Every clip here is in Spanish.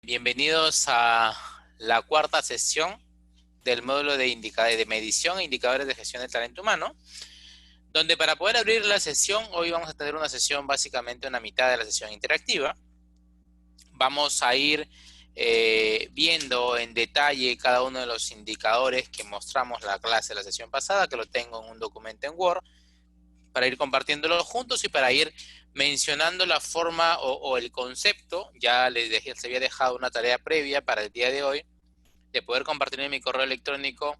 Bienvenidos a la cuarta sesión del módulo de medición e indicadores de gestión del talento humano, donde para poder abrir la sesión, hoy vamos a tener una sesión básicamente una mitad de la sesión interactiva. Vamos a ir viendo en detalle cada uno de los indicadores que mostramos la clase de la sesión pasada, que lo tengo en un documento en Word, para ir compartiéndolo juntos y para ir mencionando la forma o el concepto. Ya les había dejado una tarea previa para el día de hoy, de poder compartir en mi correo electrónico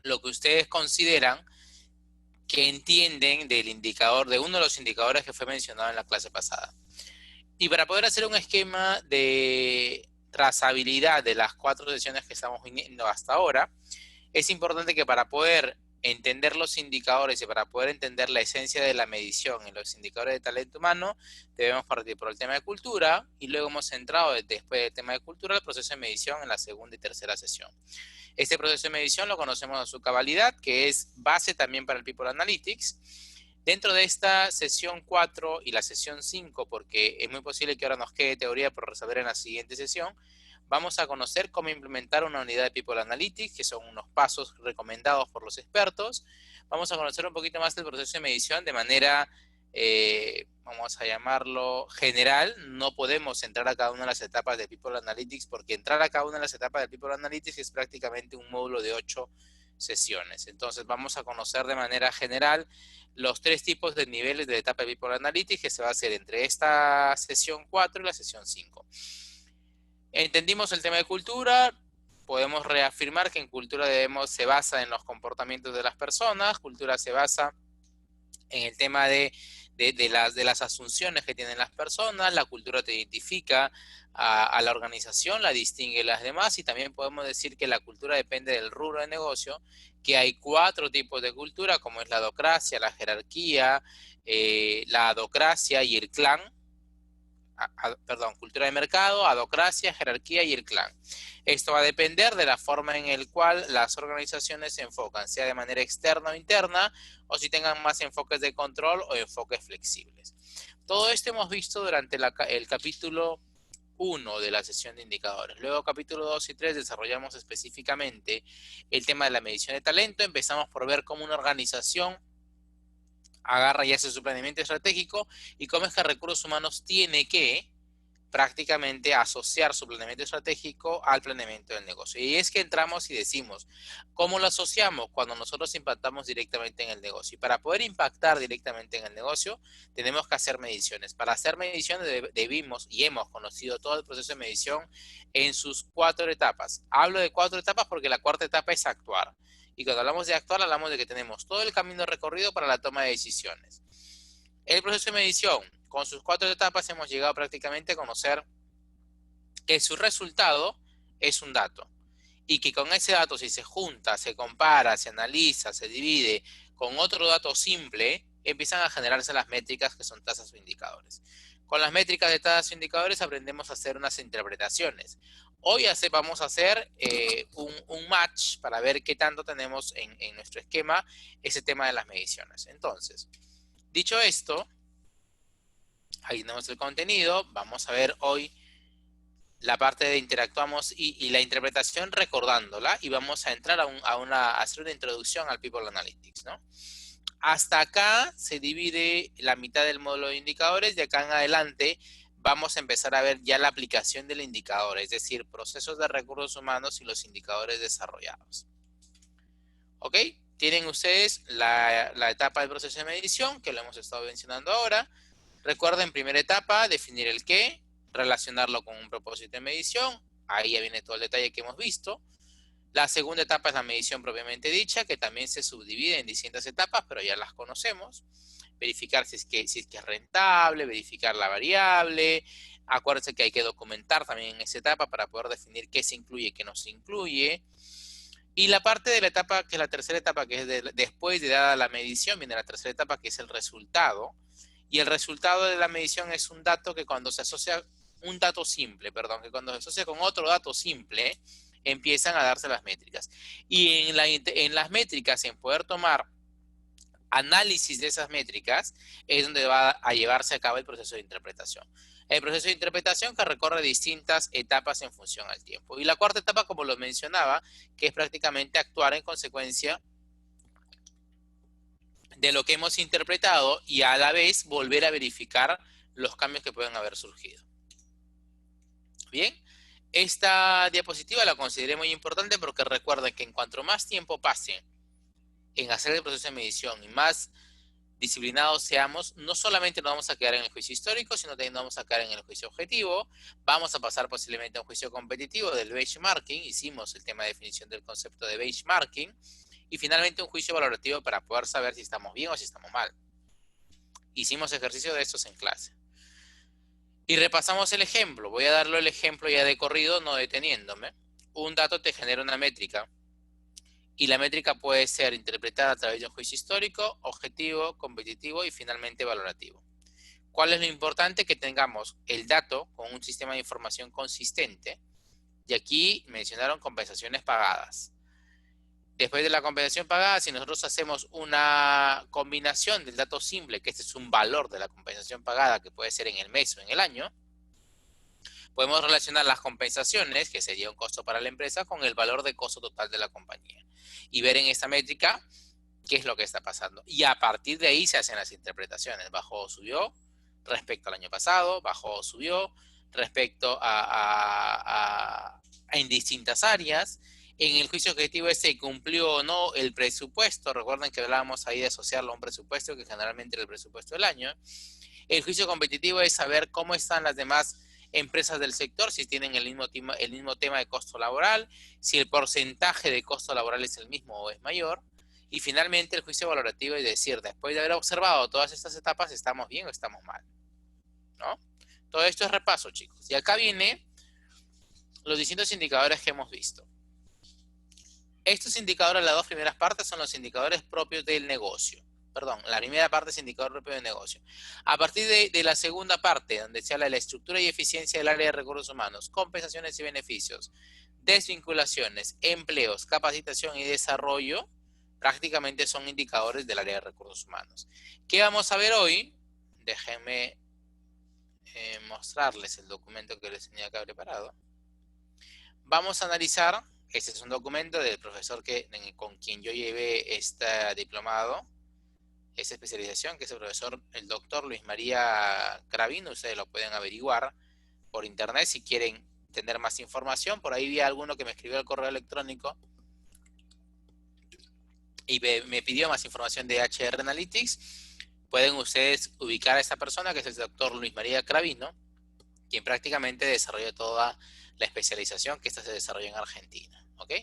lo que ustedes consideran que entienden del indicador, de uno de los indicadores que fue mencionado en la clase pasada. Y para poder hacer un esquema de trazabilidad de las 4 sesiones que estamos viendo hasta ahora, es importante que para poder entender los indicadores y para poder entender la esencia de la medición en los indicadores de talento humano, debemos partir por el tema de cultura y luego hemos entrado después del tema de cultura al proceso de medición en la segunda y tercera sesión. Este proceso de medición lo conocemos a su cabalidad, que es base también para el People Analytics. Dentro de esta sesión 4 y la sesión 5, porque es muy posible que ahora nos quede teoría por resolver en la siguiente sesión, vamos a conocer cómo implementar una unidad de People Analytics, que son unos pasos recomendados por los expertos. Vamos a conocer un poquito más del proceso de medición de manera, vamos a llamarlo general. No podemos entrar a cada una de las etapas de People Analytics, porque entrar a cada una de las etapas de People Analytics es prácticamente un módulo de 8 sesiones. Entonces vamos a conocer de manera general los 3 tipos de niveles de etapa de People Analytics que se va a hacer entre esta sesión 4 y la sesión 5. Entendimos el tema de cultura. Podemos reafirmar que en cultura se basa en los comportamientos de las personas. Cultura se basa en el tema de las asunciones que tienen las personas. La cultura te identifica a la organización, la distingue de las demás, y también podemos decir que la cultura depende del rubro de negocio, que hay 4 tipos de cultura, como es la adocracia, la jerarquía, la adocracia y el clan. Cultura de mercado, adocracia, jerarquía y el clan. Esto va a depender de la forma en la cual las organizaciones se enfocan, sea de manera externa o interna, o si tengan más enfoques de control o enfoques flexibles. Todo esto hemos visto durante el capítulo 1 de la sesión de indicadores. Luego, capítulo 2 y 3, desarrollamos específicamente el tema de la medición de talento. Empezamos por ver cómo una organización agarra y hace su planeamiento estratégico y cómo es que recursos humanos tiene que prácticamente asociar su planeamiento estratégico al planeamiento del negocio. Y es que entramos y decimos, ¿cómo lo asociamos? Cuando nosotros impactamos directamente en el negocio. Y para poder impactar directamente en el negocio, tenemos que hacer mediciones. Para hacer mediciones debimos y hemos conocido todo el proceso de medición en sus 4 etapas. Hablo de 4 etapas porque la 4ª etapa es actuar. Y cuando hablamos de actuar, hablamos de que tenemos todo el camino recorrido para la toma de decisiones. El proceso de medición, con sus 4 etapas, hemos llegado prácticamente a conocer que su resultado es un dato. Y que con ese dato, si se junta, se compara, se analiza, se divide con otro dato simple, empiezan a generarse las métricas que son tasas o indicadores. Con las métricas de tasas o indicadores aprendemos a hacer unas interpretaciones. Hoy vamos a hacer un match para ver qué tanto tenemos en nuestro esquema ese tema de las mediciones. Entonces, dicho esto, ahí tenemos el contenido. Vamos a ver hoy la parte de interactuamos y la interpretación recordándola, y vamos a entrar a hacer una introducción al People Analytics, ¿no? Hasta acá se divide la mitad del módulo de indicadores. De acá en adelante vamos a empezar a ver ya la aplicación del indicador, es decir, procesos de recursos humanos y los indicadores desarrollados. ¿Ok? Tienen ustedes la etapa del proceso de medición, que lo hemos estado mencionando ahora. Recuerden, primera etapa, definir el qué, relacionarlo con un propósito de medición. Ahí ya viene todo el detalle que hemos visto. La segunda etapa es la medición propiamente dicha, que también se subdivide en distintas etapas, pero ya las conocemos. Verificar si es que es rentable, verificar la variable. Acuérdense que hay que documentar también en esa etapa para poder definir qué se incluye y qué no se incluye. Y la parte de la etapa, que es la tercera etapa, que es después de dada la medición, viene la tercera etapa, que es el resultado. Y el resultado de la medición es un dato que cuando se asocia, que cuando se asocia con otro dato simple, empiezan a darse las métricas. Y en las métricas, en poder tomar análisis de esas métricas, es donde va a llevarse a cabo el proceso de interpretación. El proceso de interpretación que recorre distintas etapas en función al tiempo. Y la cuarta etapa, como lo mencionaba, que es prácticamente actuar en consecuencia de lo que hemos interpretado y a la vez volver a verificar los cambios que pueden haber surgido. Bien, esta diapositiva la consideré muy importante porque recuerden que en cuanto más tiempo pase en hacer el proceso de medición y más disciplinados seamos, no solamente nos vamos a quedar en el juicio histórico, sino también nos vamos a quedar en el juicio objetivo, vamos a pasar posiblemente a un juicio competitivo del benchmarking, hicimos el tema de definición del concepto de benchmarking, y finalmente un juicio valorativo para poder saber si estamos bien o si estamos mal. Hicimos ejercicio de estos en clase. Y repasamos el ejemplo. Voy a darle el ejemplo ya de corrido, no deteniéndome. Un dato te genera una métrica. Y la métrica puede ser interpretada a través de un juicio histórico, objetivo, competitivo y finalmente valorativo. ¿Cuál es lo importante? Que tengamos el dato con un sistema de información consistente. Y aquí mencionaron compensaciones pagadas. Después de la compensación pagada, si nosotros hacemos una combinación del dato simple, que este es un valor de la compensación pagada, que puede ser en el mes o en el año, podemos relacionar las compensaciones, que sería un costo para la empresa, con el valor de costo total de la compañía. Y ver en esta métrica qué es lo que está pasando. Y a partir de ahí se hacen las interpretaciones. Bajó o subió respecto al año pasado, bajó o subió respecto en distintas áreas. En el juicio objetivo se cumplió o no el presupuesto. Recuerden que hablábamos ahí de asociarlo a un presupuesto, que generalmente era el presupuesto del año. El juicio competitivo es saber cómo están las demás empresas del sector, si tienen el mismo tema de costo laboral, si el porcentaje de costo laboral es el mismo o es mayor. Y finalmente el juicio valorativo es decir, después de haber observado todas estas etapas, ¿estamos bien o estamos mal? ¿No? Todo esto es repaso, chicos. Y acá viene los distintos indicadores que hemos visto. Estos indicadores, las dos primeras partes, son los indicadores propios del negocio. Perdón, la primera parte es indicador propio del negocio. A partir de la segunda parte, donde se habla de la estructura y eficiencia del área de recursos humanos, compensaciones y beneficios, desvinculaciones, empleos, capacitación y desarrollo, prácticamente son indicadores del área de recursos humanos. ¿Qué vamos a ver hoy? Déjenme mostrarles el documento que les tenía acá preparado. Vamos a analizar, este es un documento del profesor con quien yo llevé este diplomado, esta especialización, que es el profesor, el doctor Luis María Cravino. Ustedes lo pueden averiguar por internet si quieren tener más información. Por ahí vi a alguno que me escribió al correo electrónico y me pidió más información de HR Analytics. Pueden ustedes ubicar a esta persona, que es el doctor Luis María Cravino, quien prácticamente desarrolla toda la especialización, que esta se desarrolla en Argentina. ¿Ok?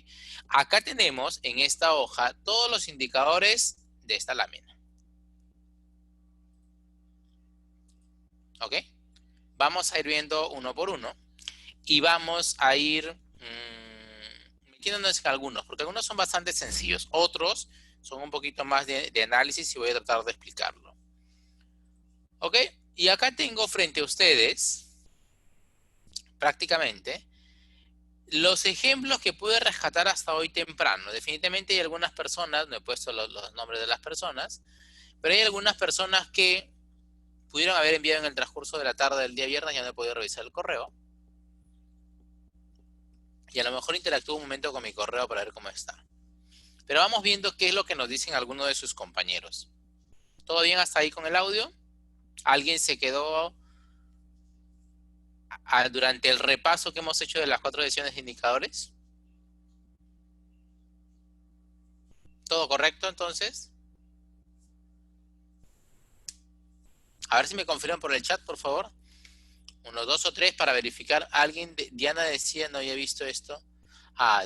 Acá tenemos en esta hoja todos los indicadores de esta lámina. ¿Ok? Vamos a ir viendo uno por uno y vamos a ir metiéndonos en algunos, porque algunos son bastante sencillos, otros son un poquito más de análisis y voy a tratar de explicarlo. ¿Ok? Y acá tengo frente a ustedes prácticamente los ejemplos que pude rescatar hasta hoy temprano. Definitivamente hay algunas personas, no he puesto los nombres de las personas, pero hay algunas personas que pudieron haber enviado en el transcurso de la tarde del día viernes, ya no he podido revisar el correo. Y a lo mejor interactúo un momento con mi correo para ver cómo está. Pero vamos viendo qué es lo que nos dicen algunos de sus compañeros. ¿Todo bien hasta ahí con el audio? ¿Alguien se quedó durante el repaso que hemos hecho de las 4 sesiones de indicadores? ¿Todo correcto entonces? A ver si me confirman por el chat, por favor. 1, 2 o 3 para verificar. Alguien, Diana decía, no había visto esto.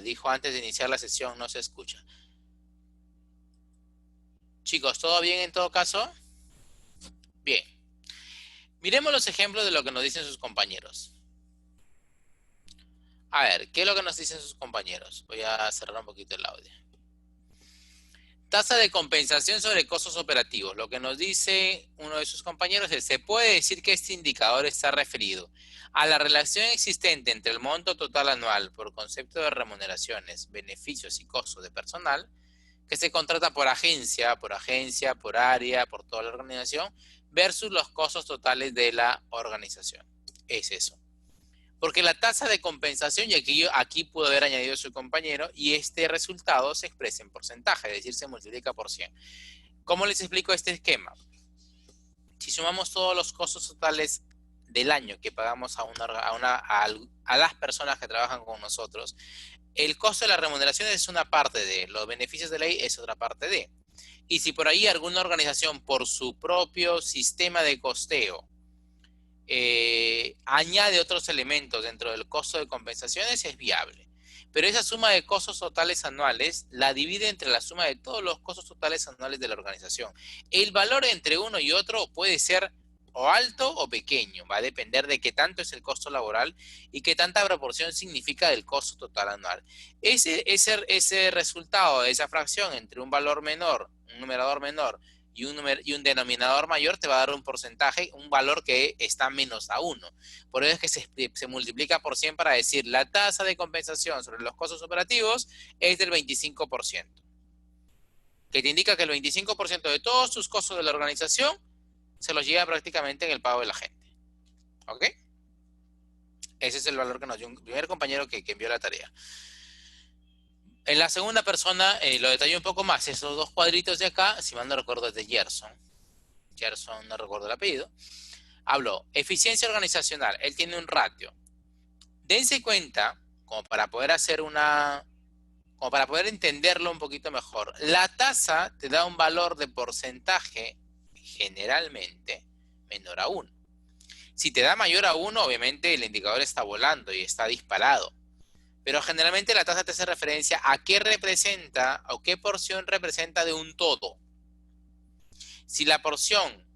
Dijo antes de iniciar la sesión, no se escucha. Chicos, ¿todo bien en todo caso? Bien. Miremos los ejemplos de lo que nos dicen sus compañeros. A ver, ¿qué es lo que nos dicen sus compañeros? Voy a cerrar un poquito el audio. Tasa de compensación sobre costos operativos. Lo que nos dice uno de sus compañeros es: se puede decir que este indicador está referido a la relación existente entre el monto total anual por concepto de remuneraciones, beneficios y costos de personal que se contrata por agencia, por área, por toda la organización, versus los costos totales de la organización. es eso. Porque la tasa de compensación, y aquí pudo haber añadido su compañero, y este resultado se expresa en porcentaje, es decir, se multiplica por 100. ¿Cómo les explico este esquema? Si sumamos todos los costos totales del año que pagamos a las personas que trabajan con nosotros, el costo de la remuneración es una parte de, los beneficios de ley es otra parte de. Y si por ahí alguna organización por su propio sistema de costeo añade otros elementos dentro del costo de compensaciones, es viable. Pero esa suma de costos totales anuales la divide entre la suma de todos los costos totales anuales de la organización. El valor entre uno y otro puede ser o alto o pequeño, va a depender de qué tanto es el costo laboral y qué tanta proporción significa del costo total anual. Ese resultado de esa fracción entre un valor menor, un numerador menor y un denominador mayor te va a dar un porcentaje, un valor que está menos a 1. Por eso es que se multiplica por 100 para decir la tasa de compensación sobre los costos operativos es del 25%. Que te indica que el 25% de todos tus costos de la organización se los lleva prácticamente en el pago de la gente. ¿Ok? Ese es el valor que nos dio un primer compañero que envió la tarea. En la segunda persona lo detalló un poco más. Esos dos cuadritos de acá, si mal no recuerdo, es de Gerson. Gerson, no recuerdo el apellido. Habló, eficiencia organizacional. Él tiene un ratio. Dense cuenta, como para poder entenderlo un poquito mejor. La tasa te da un valor de porcentaje generalmente menor a 1. Si te da mayor a 1, obviamente el indicador está volando y está disparado. Pero generalmente la tasa te hace referencia a qué representa o qué porción representa de un todo. Si la porción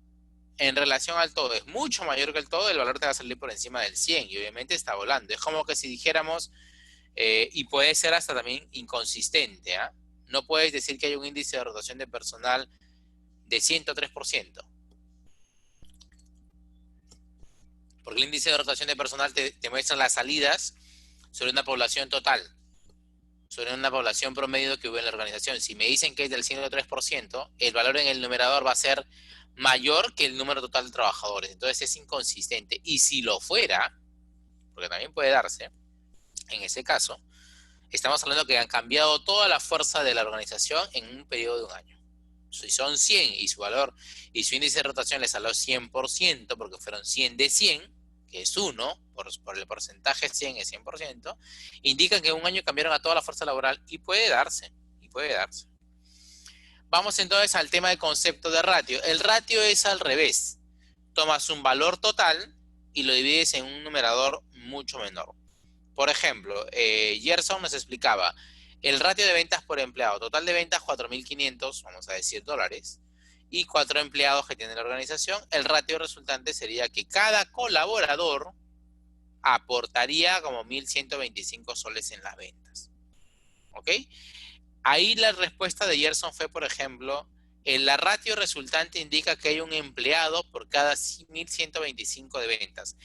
en relación al todo es mucho mayor que el todo, el valor te va a salir por encima del 100 y obviamente está volando. Es como que si dijéramos, y puede ser hasta también inconsistente, ¿eh? No puedes decir que hay un índice de rotación de personal de 103%. Porque el índice de rotación de personal te muestra las salidas sobre una población total, sobre una población promedio que hubo en la organización. Si me dicen que es del 103%, el valor en el numerador va a ser mayor que el número total de trabajadores. Entonces es inconsistente. Y si lo fuera, porque también puede darse, en ese caso, estamos hablando que han cambiado toda la fuerza de la organización en un periodo de un año. Si son 100 y su valor y su índice de rotación le salió 100%, porque fueron 100 de 100, que es 1, por el porcentaje 100 es 100%, indican que en un año cambiaron a toda la fuerza laboral y puede darse, Vamos entonces al tema del concepto de ratio. El ratio es al revés. Tomas un valor total y lo divides en un numerador mucho menor. Por ejemplo, Gerson nos explicaba el ratio de ventas por empleado. Total de ventas 4.500, vamos a decir, dólares. Y 4 empleados que tiene la organización. El ratio resultante sería que cada colaborador aportaría como 1.125 soles en las ventas. ¿Ok? Ahí la respuesta de Gerson fue, por ejemplo, la ratio resultante indica que hay un empleado por cada 1.125 de ventas.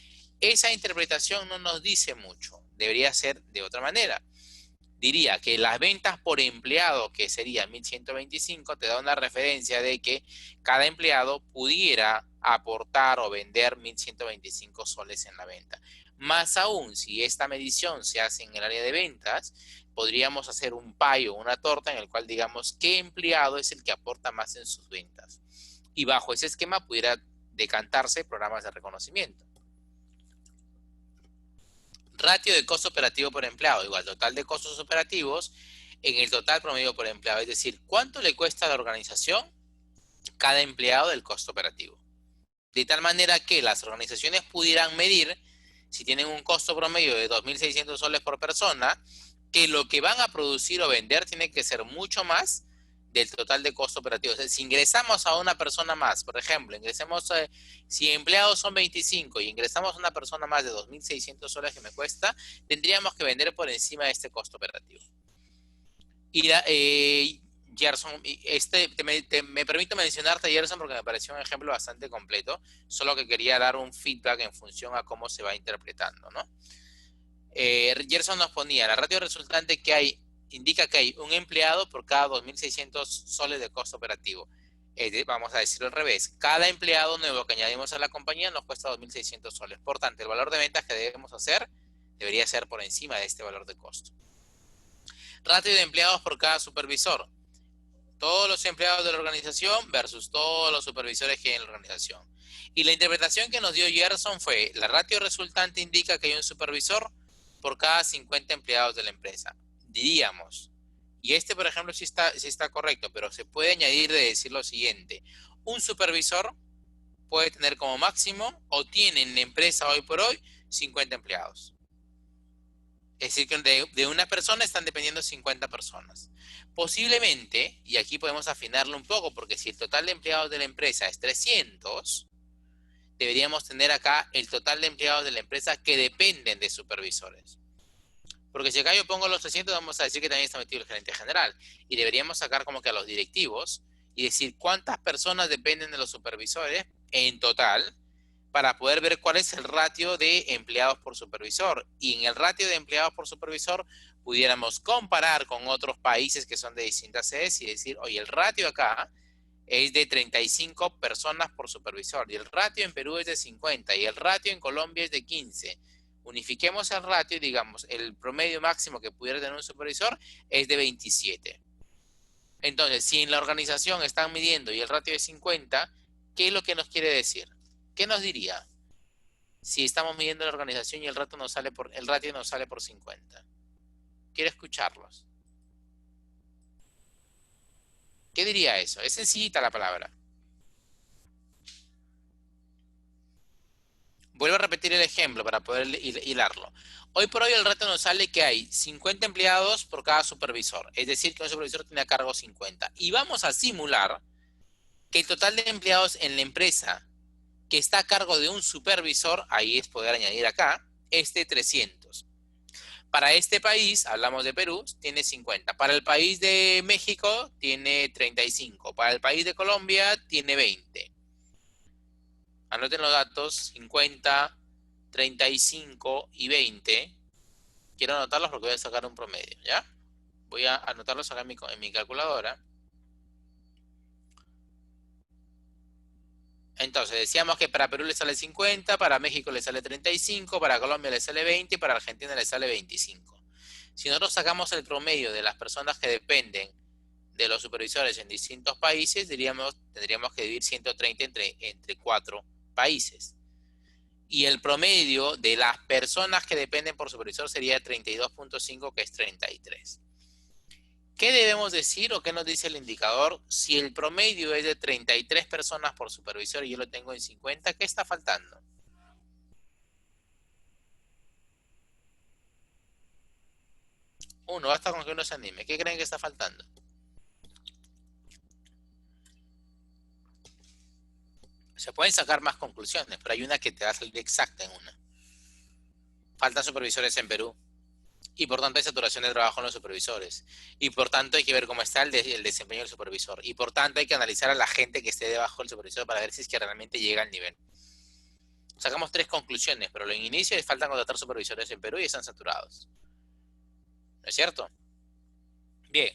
Esa interpretación no nos dice mucho. Debería ser de otra manera. Diría que las ventas por empleado, que sería 1.125, te da una referencia de que cada empleado pudiera aportar o vender 1.125 soles en la venta. Más aún, si esta medición se hace en el área de ventas, podríamos hacer un pie o una torta en el cual digamos qué empleado es el que aporta más en sus ventas. Y bajo ese esquema pudiera decantarse programas de reconocimiento. Ratio de costo operativo por empleado, igual total de costos operativos en el total promedio por empleado. Es decir, ¿cuánto le cuesta a la organización cada empleado del costo operativo? De tal manera que las organizaciones pudieran medir, si tienen un costo promedio de 2.600 soles por persona, que lo que van a producir o vender tiene que ser mucho más del total de costo operativo. O sea, si ingresamos a una persona más, por ejemplo, si empleados son 25 y ingresamos a una persona más de 2.600 soles que me cuesta, tendríamos que vender por encima de este costo operativo. Y Gerson, me permito mencionarte Gerson porque me pareció un ejemplo bastante completo, solo que quería dar un feedback en función a cómo se va interpretando, ¿no? Gerson nos ponía, la ratio resultante que hay indica que hay un empleado por cada 2.600 soles de costo operativo. Vamos a decirlo al revés. Cada empleado nuevo que añadimos a la compañía nos cuesta 2.600 soles. Por tanto, el valor de ventas que debemos hacer debería ser por encima de este valor de costo. Ratio de empleados por cada supervisor. Todos los empleados de la organización versus todos los supervisores que hay en la organización. Y la interpretación que nos dio Gerson fue, la ratio resultante indica que hay un supervisor por cada 50 empleados de la empresa. Diríamos, y por ejemplo sí está correcto, pero se puede añadir de decir lo siguiente. Un supervisor puede tener como máximo, o tiene en la empresa hoy por hoy, 50 empleados. Es decir, que de una persona están dependiendo 50 personas. Posiblemente, y aquí podemos afinarlo un poco, porque si el total de empleados de la empresa es 300, deberíamos tener acá el total de empleados de la empresa que dependen de supervisores. Porque si acá yo pongo los 300, vamos a decir que también está metido el gerente general. Y deberíamos sacar como que a los directivos y decir cuántas personas dependen de los supervisores en total, para poder ver cuál es el ratio de empleados por supervisor. Y en el ratio de empleados por supervisor pudiéramos comparar con otros países que son de distintas sedes y decir, oye, el ratio acá es de 35 personas por supervisor, y el ratio en Perú es de 50, y el ratio en Colombia es de 15. Unifiquemos el ratio y digamos, el promedio máximo que pudiera tener un supervisor es de 27. Entonces, si en la organización están midiendo y el ratio es 50, ¿qué es lo que nos quiere decir? ¿Qué nos diría si estamos midiendo la organización y el ratio nos sale por 50? Quiero escucharlos. ¿Qué diría eso? Es sencillita la palabra. Vuelvo a repetir el ejemplo para poder hilarlo. Hoy por hoy el ratio nos sale que hay 50 empleados por cada supervisor. Es decir, que un supervisor tiene a cargo 50. Y vamos a simular que el total de empleados en la empresa que está a cargo de un supervisor, ahí es poder añadir acá, es de 300. Para este país, hablamos de Perú, tiene 50. Para el país de México, tiene 35. Para el país de Colombia, tiene 20. Anoten los datos, 50, 35 y 20. Quiero anotarlos porque voy a sacar un promedio, ¿ya? Voy a anotarlos acá en mi calculadora. Entonces, decíamos que para Perú le sale 50, para México le sale 35, para Colombia le sale 20 y para Argentina le sale 25. Si nosotros sacamos el promedio de las personas que dependen de los supervisores en distintos países, tendríamos que dividir 130 entre 4 países. Y el promedio de las personas que dependen por supervisor sería 32.5, que es 33. ¿Qué debemos decir o qué nos dice el indicador? Si el promedio es de 33 personas por supervisor y yo lo tengo en 50, ¿qué está faltando? Basta con que uno se anime. ¿Qué creen que está faltando? Se pueden sacar más conclusiones, pero hay una que te va a salir exacta en una. Faltan supervisores en Perú. Y por tanto hay saturación de trabajo en los supervisores. Y por tanto hay que ver cómo está el desempeño del supervisor. Y por tanto hay que analizar a la gente que esté debajo del supervisor para ver si es que realmente llega al nivel. Sacamos 3 conclusiones, pero en inicio faltan contratar supervisores en Perú y están saturados. ¿No es cierto? Bien.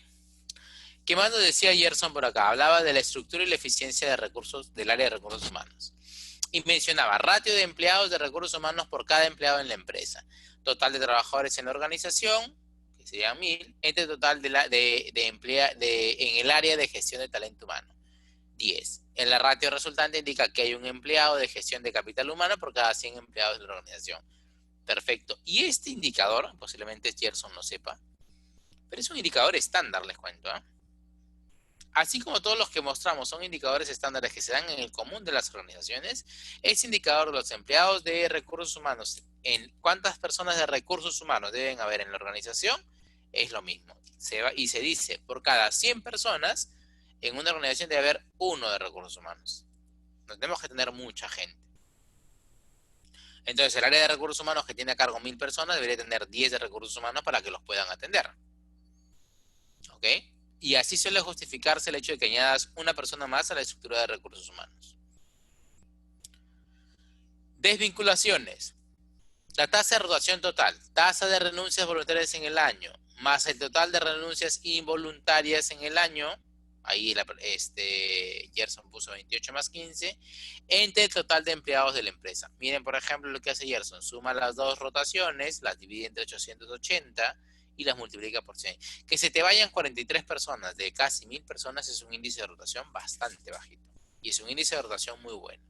¿Qué más nos decía Gerson por acá? Hablaba de la estructura y la eficiencia de recursos del área de recursos humanos. Y mencionaba ratio de empleados de recursos humanos por cada empleado en la empresa. Total de trabajadores en la organización, que serían 1000, entre total en el área de gestión de talento humano, 10. En la ratio resultante indica que hay un empleado de gestión de capital humano por cada 100 empleados de la organización. Perfecto. Y este indicador, posiblemente Gerson no sepa, pero es un indicador estándar, les cuento, ¿eh? Así como todos los que mostramos son indicadores estándares que se dan en el común de las organizaciones, este indicador de los empleados de recursos humanos, en cuántas personas de recursos humanos deben haber en la organización, es lo mismo. Y se dice, por cada 100 personas, en una organización debe haber 1 de recursos humanos. No tenemos que tener mucha gente. Entonces, el área de recursos humanos que tiene a cargo 1000 personas debería tener 10 de recursos humanos para que los puedan atender. ¿Ok? Y así suele justificarse el hecho de que añadas una persona más a la estructura de recursos humanos. Desvinculaciones. La tasa de rotación total, tasa de renuncias voluntarias en el año, más el total de renuncias involuntarias en el año, ahí Gerson puso 28 más 15, entre el total de empleados de la empresa. Miren, por ejemplo, lo que hace Gerson. Suma las dos rotaciones, las divide entre 880 y las multiplica por 100. Que se te vayan 43 personas de casi 1000 personas es un índice de rotación bastante bajito. Y es un índice de rotación muy bueno.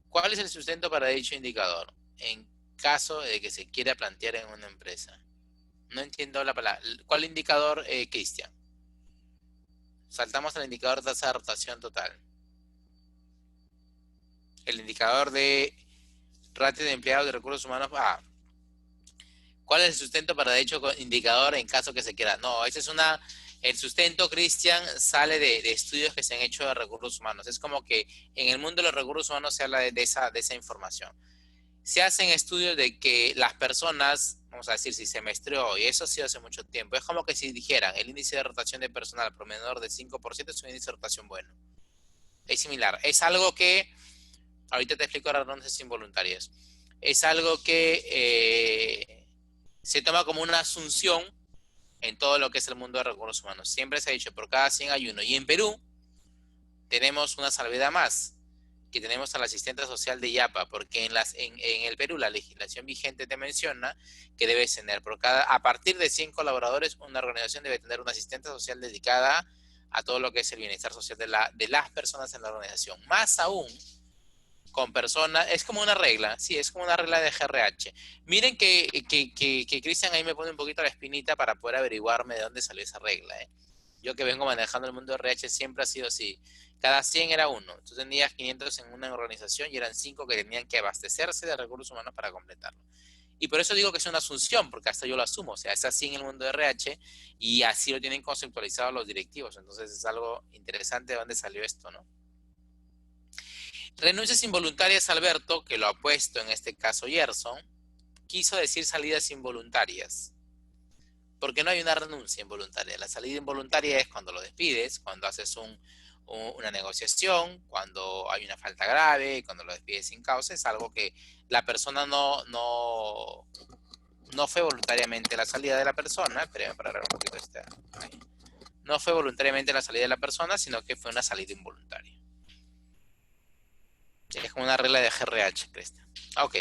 ¿Cuál es el sustento para dicho indicador? En caso de que se quiera plantear en una empresa. No entiendo la palabra. ¿Cuál indicador, Cristian? Saltamos al indicador de tasa de rotación total. El indicador de ratio de empleados de recursos humanos. ¿Cuál es el sustento para dicho indicador en caso que se quiera? No, ese es el sustento, Cristian, sale de estudios que se han hecho de recursos humanos. Es como que en el mundo de los recursos humanos se habla de esa información. Se hacen estudios de que las personas, vamos a decir, si se semestreó, y eso ha sido hace mucho tiempo, es como que si dijeran, el índice de rotación de personal promedio de 5% es un índice de rotación bueno. Es similar. Es algo que, ahorita te explico las renuncias involuntarias, es algo que se toma como una asunción en todo lo que es el mundo de recursos humanos. Siempre se ha dicho, por cada 100 hay uno. Y en Perú tenemos una salvedad más, que tenemos al asistente social de IAPA, porque en el Perú la legislación vigente te menciona que debes tener a partir de 100 colaboradores, una organización debe tener una asistente social dedicada a todo lo que es el bienestar social de las personas en la organización. Más aún, con personas, es como una regla, sí, es como una regla de GRH. Miren que Cristian ahí me pone un poquito la espinita para poder averiguarme de dónde salió esa regla. Yo que vengo manejando el mundo de RH siempre ha sido así. Cada 100 era uno. Tú tenías 500 en una organización y eran 5 que tenían que abastecerse de recursos humanos para completarlo. Y por eso digo que es una asunción, porque hasta yo lo asumo. O sea, es así en el mundo de RH y así lo tienen conceptualizado los directivos. Entonces es algo interesante de dónde salió esto, ¿no? Renuncias involuntarias, Alberto, que lo ha puesto en este caso Gerson, quiso decir salidas involuntarias. Porque no hay una renuncia involuntaria. La salida involuntaria es cuando lo despides, cuando haces una negociación, cuando hay una falta grave, cuando lo despides sin causa. Es algo que la persona no fue voluntariamente la salida de la persona. Espérenme para agarrar un poquito esta. No fue voluntariamente la salida de la persona, sino que fue una salida involuntaria. Es como una regla de GRH, Cristian. Ok.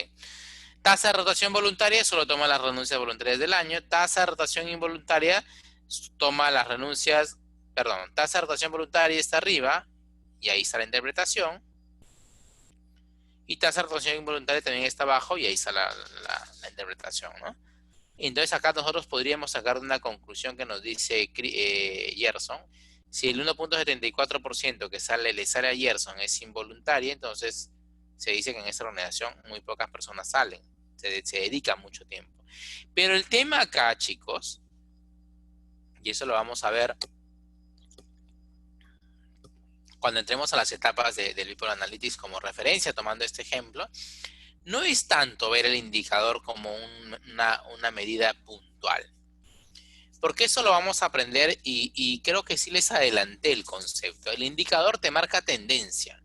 Tasa de rotación voluntaria solo toma las renuncias voluntarias del año. Tasa de rotación involuntaria toma las renuncias, perdón, tasa de rotación voluntaria está arriba y ahí está la interpretación. Y tasa de rotación involuntaria también está abajo y ahí está la interpretación, ¿no? Entonces acá nosotros podríamos sacar una conclusión que nos dice Gerson. Si el 1.74% que le sale a Gerson es involuntaria, entonces se dice que en esta organización muy pocas personas salen. Se dedica mucho tiempo. Pero el tema acá, chicos, y eso lo vamos a ver cuando entremos a las etapas del People Analytics como referencia, tomando este ejemplo, no es tanto ver el indicador como una medida puntual. Porque eso lo vamos a aprender y creo que sí les adelanté el concepto. El indicador te marca tendencia.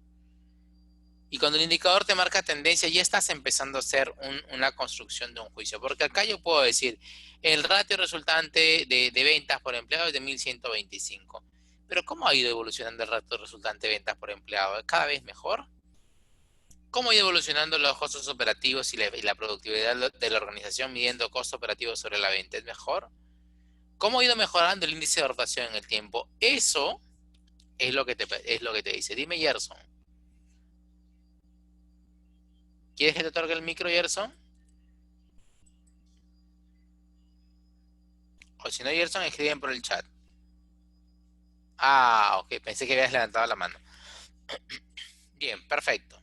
Y cuando el indicador te marca tendencia, ya estás empezando a hacer una construcción de un juicio. Porque acá yo puedo decir, el ratio resultante de ventas por empleado es de 1125. Pero ¿cómo ha ido evolucionando el ratio resultante de ventas por empleado? ¿Cada vez mejor? ¿Cómo ha ido evolucionando los costos operativos y la productividad de la organización midiendo costo operativo sobre la venta? ¿Es mejor? ¿Cómo ha ido mejorando el índice de rotación en el tiempo? Eso es lo que te dice. Dime, Gerson. ¿Quieres que te otorgue el micro, Gerson? O si no, Gerson, escriben por el chat. Ok. Pensé que habías levantado la mano. Bien, perfecto.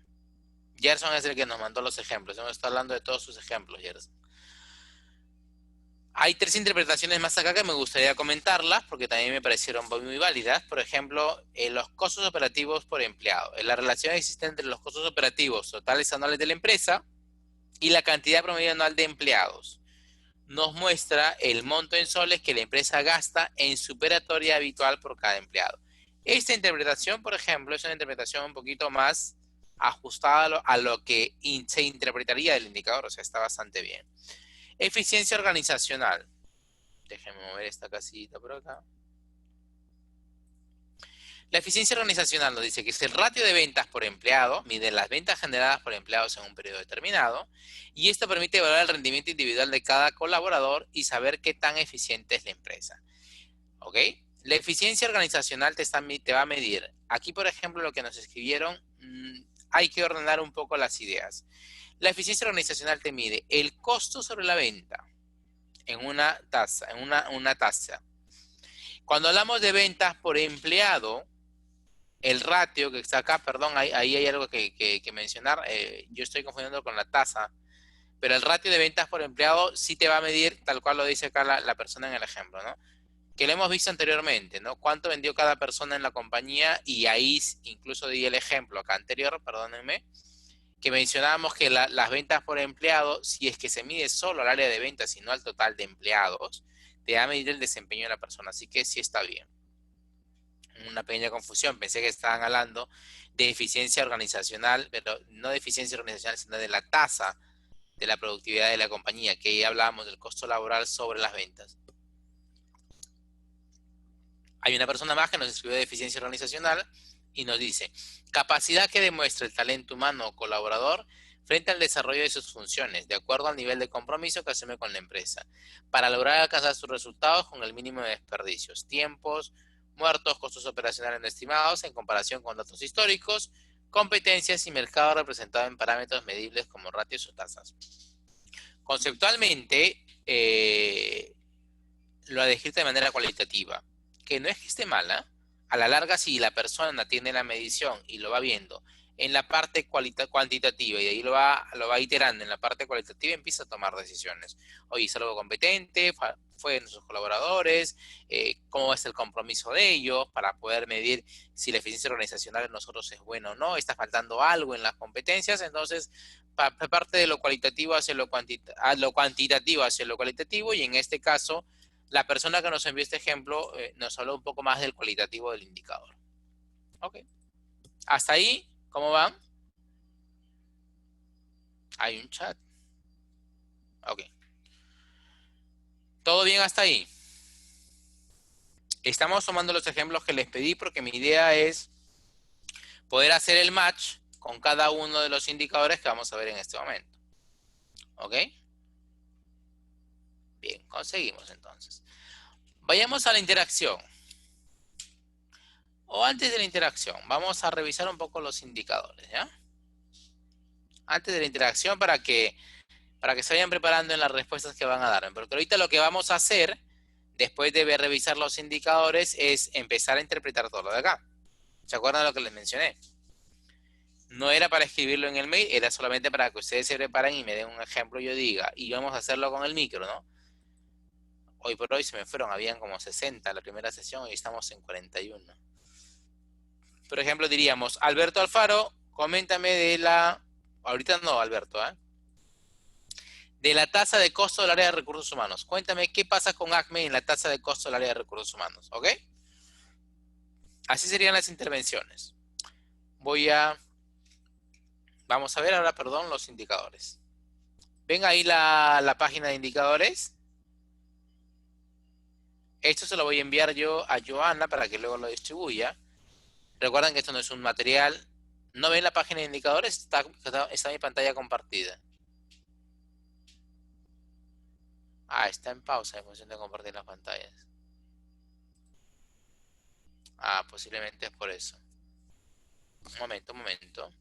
Gerson es el que nos mandó los ejemplos. Hemos estado hablando de todos sus ejemplos, Gerson. Hay 3 interpretaciones más acá que me gustaría comentarlas porque también me parecieron muy válidas. Por ejemplo, los costos operativos por empleado. La relación existente entre los costos operativos totales anuales de la empresa y la cantidad promedio anual de empleados. Nos muestra el monto en soles que la empresa gasta en su operatoria habitual por cada empleado. Esta interpretación, por ejemplo, es una interpretación un poquito más ajustada a lo que se interpretaría del indicador, o sea, está bastante bien. Eficiencia organizacional. Déjenme mover esta casita por acá. La eficiencia organizacional nos dice que es el ratio de ventas por empleado, mide las ventas generadas por empleados en un periodo determinado, y esto permite evaluar el rendimiento individual de cada colaborador y saber qué tan eficiente es la empresa. ¿Ok? La eficiencia organizacional te va a medir. Aquí, por ejemplo, lo que nos escribieron, hay que ordenar un poco las ideas. La eficiencia organizacional te mide el costo sobre la venta en una tasa, una tasa. Cuando hablamos de ventas por empleado, el ratio que está acá, perdón, ahí hay algo que mencionar. Yo estoy confundiendo con la tasa, pero el ratio de ventas por empleado sí te va a medir tal cual lo dice acá la persona en el ejemplo, ¿no? Que lo hemos visto anteriormente, ¿no? Cuánto vendió cada persona en la compañía, y ahí incluso di el ejemplo acá anterior, perdónenme, que mencionábamos que las ventas por empleado, si es que se mide solo al área de ventas y no al total de empleados, te va a medir el desempeño de la persona, así que sí está bien. Una pequeña confusión, pensé que estaban hablando de eficiencia organizacional, pero no de eficiencia organizacional, sino de la tasa de la productividad de la compañía, que ahí hablábamos del costo laboral sobre las ventas. Hay una persona más que nos escribió de eficiencia organizacional y nos dice, capacidad que demuestra el talento humano o colaborador frente al desarrollo de sus funciones, de acuerdo al nivel de compromiso que asume con la empresa, para lograr alcanzar sus resultados con el mínimo de desperdicios, tiempos muertos, costos operacionales no estimados en comparación con datos históricos, competencias y mercado representado en parámetros medibles como ratios o tasas. Conceptualmente, lo ha descrito de manera cualitativa, que no es que esté mala. A la larga, si la persona tiene la medición y lo va viendo en la parte cuantitativa y de ahí lo va iterando en la parte cualitativa, empieza a tomar decisiones. Oye, ¿es algo competente? ¿Fue de nuestros colaboradores? ¿Cómo es el compromiso de ellos para poder medir si la eficiencia organizacional en nosotros es buena o no? ¿Está faltando algo en las competencias? Entonces, parte de lo cualitativo hacia lo cuantitativo hacia lo cualitativo, y en este caso, la persona que nos envió este ejemplo nos habló un poco más del cualitativo del indicador. Ok. Hasta ahí, ¿cómo van? Hay un chat. Ok. ¿Todo bien hasta ahí? Estamos tomando los ejemplos que les pedí porque mi idea es poder hacer el match con cada uno de los indicadores que vamos a ver en este momento. ¿Ok? Bien, conseguimos entonces. Vayamos a la interacción. O antes de la interacción, vamos a revisar un poco los indicadores, ¿ya? Antes de la interacción para que se vayan preparando en las respuestas que van a dar. Porque ahorita lo que vamos a hacer, después de revisar los indicadores, es empezar a interpretar todo lo de acá. ¿Se acuerdan de lo que les mencioné? No era para escribirlo en el mail, era solamente para que ustedes se preparen y me den un ejemplo y yo diga, y vamos a hacerlo con el micro, ¿no? Hoy por hoy se me fueron, habían como 60 la primera sesión y estamos en 41. Por ejemplo, diríamos, Alberto Alfaro, coméntame de la... Ahorita no, Alberto, ¿eh? De la tasa de costo del área de recursos humanos. Cuéntame qué pasa con ACME en la tasa de costo del área de recursos humanos, ¿ok? Así serían las intervenciones. Vamos a ver ahora, perdón, los indicadores. ¿Ven ahí la página de indicadores? Esto se lo voy a enviar yo a Joana para que luego lo distribuya. Recuerden que esto no es un material. ¿No ven la página de indicadores? Está mi pantalla compartida. Ah, está en pausa en función de compartir las pantallas. Ah, posiblemente es por eso. Un momento, un momento.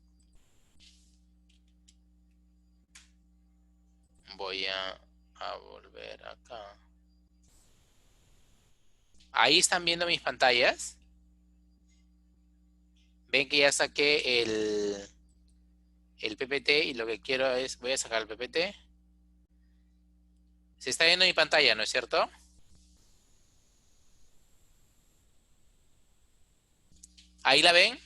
Voy a volver acá. Ahí están viendo mis pantallas. Ven que ya saqué el PPT y lo que quiero es, voy a sacar el PPT. Se está viendo mi pantalla, ¿no es cierto? Ahí la ven.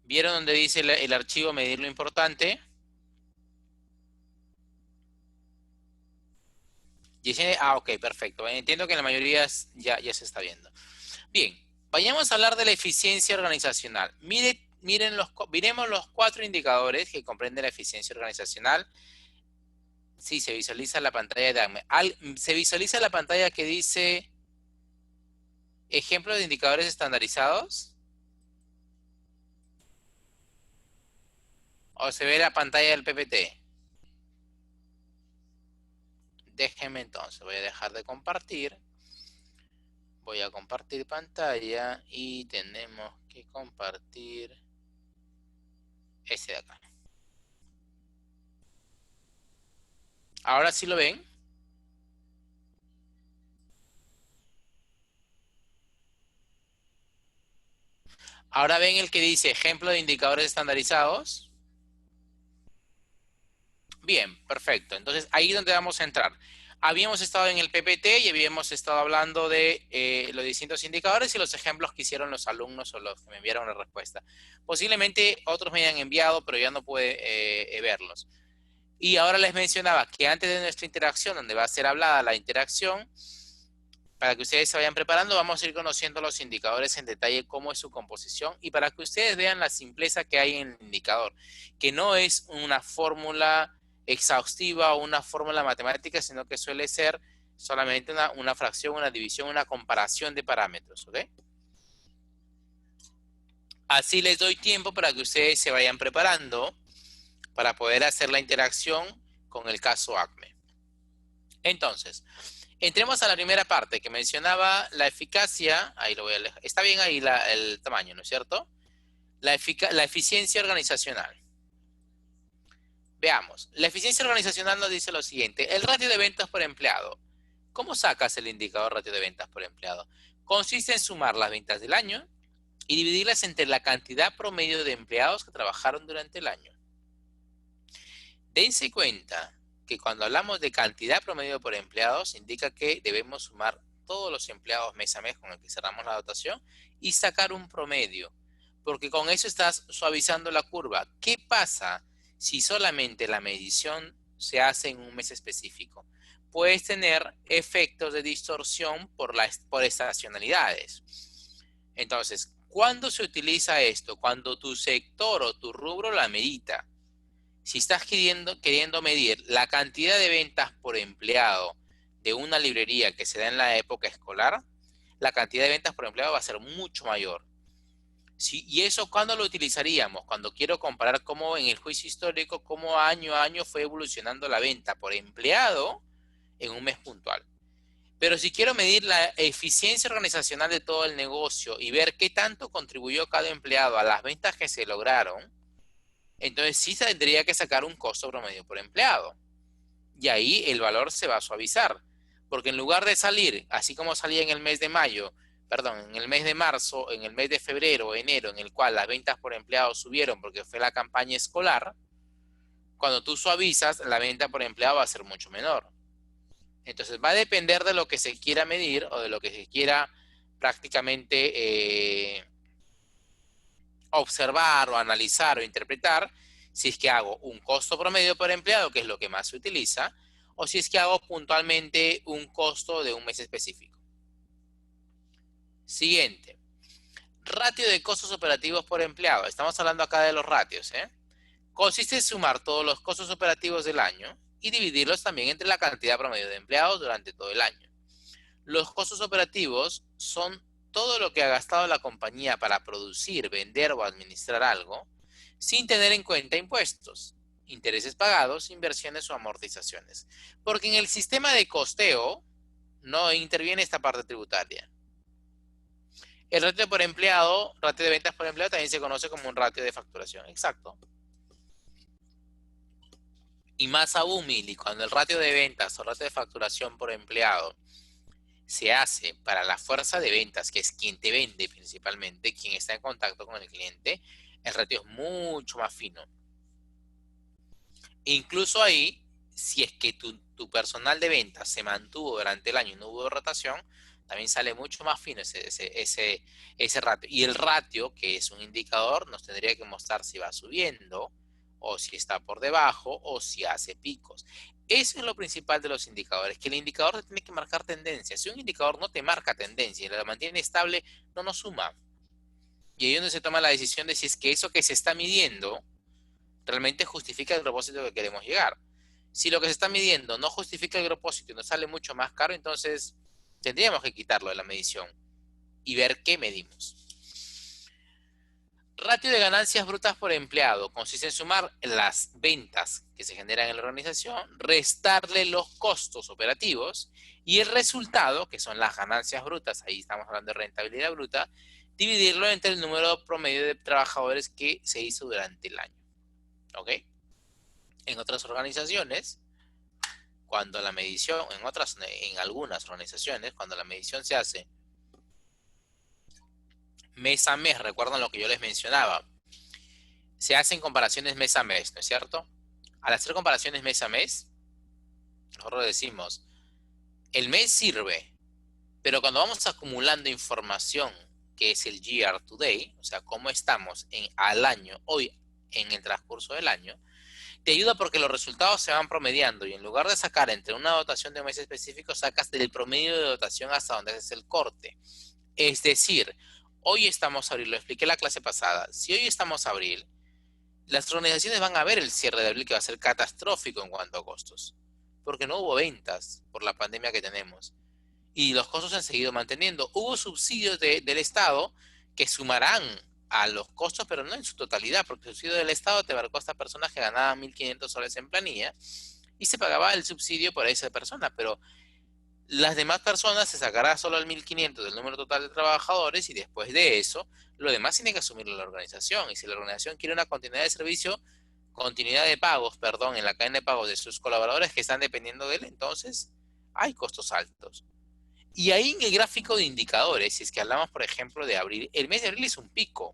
¿Vieron donde dice el archivo medir lo importante? Ok, perfecto. Entiendo que en la mayoría ya se está viendo. Bien, vayamos a hablar de la eficiencia organizacional. Miremos los 4 indicadores que comprende la eficiencia organizacional. Sí, se visualiza la pantalla de ACME. Se visualiza la pantalla que dice Ejemplo de indicadores estandarizados. ¿O se ve la pantalla del PPT? Déjenme entonces, voy a dejar de compartir. Voy a compartir pantalla y tenemos que compartir ese de acá. ¿Ahora sí lo ven? ¿Ahora ven el que dice ejemplo de indicadores estandarizados? Bien, perfecto. Entonces, ahí es donde vamos a entrar. Habíamos estado en el PPT y habíamos estado hablando de los distintos indicadores y los ejemplos que hicieron los alumnos o los que me enviaron la respuesta. Posiblemente otros me hayan enviado, pero ya no pude verlos. Y ahora les mencionaba que antes de nuestra interacción, donde va a ser hablada la interacción, para que ustedes se vayan preparando, vamos a ir conociendo los indicadores en detalle, cómo es su composición, y para que ustedes vean la simpleza que hay en el indicador, que no es una fórmula exhaustiva o una fórmula matemática, sino que suele ser solamente una fracción, una división, una comparación de parámetros, ¿ok? Así les doy tiempo para que ustedes se vayan preparando para poder hacer la interacción con el caso ACME. Entonces, entremos a la primera parte que mencionaba la eficacia. Ahí lo voy a leer. Está bien ahí el tamaño, ¿no es cierto? La eficiencia organizacional. Veamos. La eficiencia organizacional nos dice lo siguiente. El ratio de ventas por empleado. ¿Cómo sacas el indicador ratio de ventas por empleado? Consiste en sumar las ventas del año y dividirlas entre la cantidad promedio de empleados que trabajaron durante el año. Dense cuenta que cuando hablamos de cantidad promedio por empleados, indica que debemos sumar todos los empleados mes a mes con el que cerramos la dotación y sacar un promedio, porque con eso estás suavizando la curva. ¿Qué pasa si solamente la medición se hace en un mes específico? Puedes tener efectos de distorsión por estacionalidades. Entonces, ¿cuándo se utiliza esto? Cuando tu sector o tu rubro la medita. Si estás queriendo medir la cantidad de ventas por empleado de una librería que se da en la época escolar, la cantidad de ventas por empleado va a ser mucho mayor. Sí, ¿y eso cuándo lo utilizaríamos? Cuando quiero comparar cómo en el juicio histórico, cómo año a año fue evolucionando la venta por empleado en un mes puntual. Pero si quiero medir la eficiencia organizacional de todo el negocio y ver qué tanto contribuyó cada empleado a las ventas que se lograron, entonces sí tendría que sacar un costo promedio por empleado. Y ahí el valor se va a suavizar. Porque en lugar de salir, así como salía en el mes de mayo, perdón, en el mes de marzo, en el mes de febrero, enero, en el cual las ventas por empleado subieron porque fue la campaña escolar, cuando tú suavizas, la venta por empleado va a ser mucho menor. Entonces va a depender de lo que se quiera medir o de lo que se quiera prácticamente observar o analizar o interpretar si es que hago un costo promedio por empleado, que es lo que más se utiliza, o si es que hago puntualmente un costo de un mes específico. Siguiente. Ratio de costos operativos por empleado. Estamos hablando acá de los ratios, ¿eh? Consiste en sumar todos los costos operativos del año y dividirlos también entre la cantidad promedio de empleados durante todo el año. Los costos operativos son todo lo que ha gastado la compañía para producir, vender o administrar algo, sin tener en cuenta impuestos, intereses pagados, inversiones o amortizaciones. Porque en el sistema de costeo no interviene esta parte tributaria. El ratio por empleado, ratio de ventas por empleado, también se conoce como un ratio de facturación. Exacto. Y más aún, Mili, cuando el ratio de ventas o ratio de facturación por empleado se hace para la fuerza de ventas, que es quien te vende principalmente, quien está en contacto con el cliente, el ratio es mucho más fino. Incluso ahí, si es que tu personal de ventas se mantuvo durante el año y no hubo rotación, también sale mucho más fino ese ratio. Y el ratio, que es un indicador, nos tendría que mostrar si va subiendo, o si está por debajo, o si hace picos. Eso es lo principal de los indicadores, que el indicador tiene que marcar tendencia. Si un indicador no te marca tendencia y la mantiene estable, no nos suma. Y ahí es donde se toma la decisión de si es que eso que se está midiendo realmente justifica el propósito que queremos llegar. Si lo que se está midiendo no justifica el propósito y nos sale mucho más caro, entonces tendríamos que quitarlo de la medición. y ver qué medimos. Ratio de ganancias brutas por empleado consiste en sumar las ventas que se generan en la organización, restarle los costos operativos y el resultado, que son las ganancias brutas, ahí estamos hablando de rentabilidad bruta, dividirlo entre el número promedio de trabajadores que se hizo durante el año. ¿Ok? En otras organizaciones, cuando la medición, en algunas organizaciones, cuando la medición se hace mes a mes, recuerdan lo que yo les mencionaba, se hacen comparaciones mes a mes, ¿no es cierto? Al hacer comparaciones mes a mes, nosotros decimos, el mes sirve, pero cuando vamos acumulando información, que es el year to day, o sea, cómo estamos al año, hoy en el transcurso del año, te ayuda porque los resultados se van promediando y en lugar de sacar entre una dotación de un mes específico, sacas del promedio de dotación hasta donde haces el corte. Es decir, hoy estamos abril, lo expliqué en la clase pasada, si hoy estamos abril, las organizaciones van a ver el cierre de abril que va a ser catastrófico en cuanto a costos, porque no hubo ventas por la pandemia que tenemos y los costos se han seguido manteniendo. Hubo subsidios del Estado que sumarán a los costos, pero no en su totalidad, porque el subsidio del Estado te abarcó a estas personas que ganaban 1.500 soles en planilla y se pagaba el subsidio por esa persona, pero las demás personas se sacará solo el 1.500 del número total de trabajadores y después de eso, lo demás tiene que asumirlo la organización. Y si la organización quiere una continuidad de servicio, continuidad de pagos, perdón, en la cadena de pagos de sus colaboradores que están dependiendo de él, entonces hay costos altos. Y ahí en el gráfico de indicadores, si es que hablamos, por ejemplo, de abril, el mes de abril es un pico.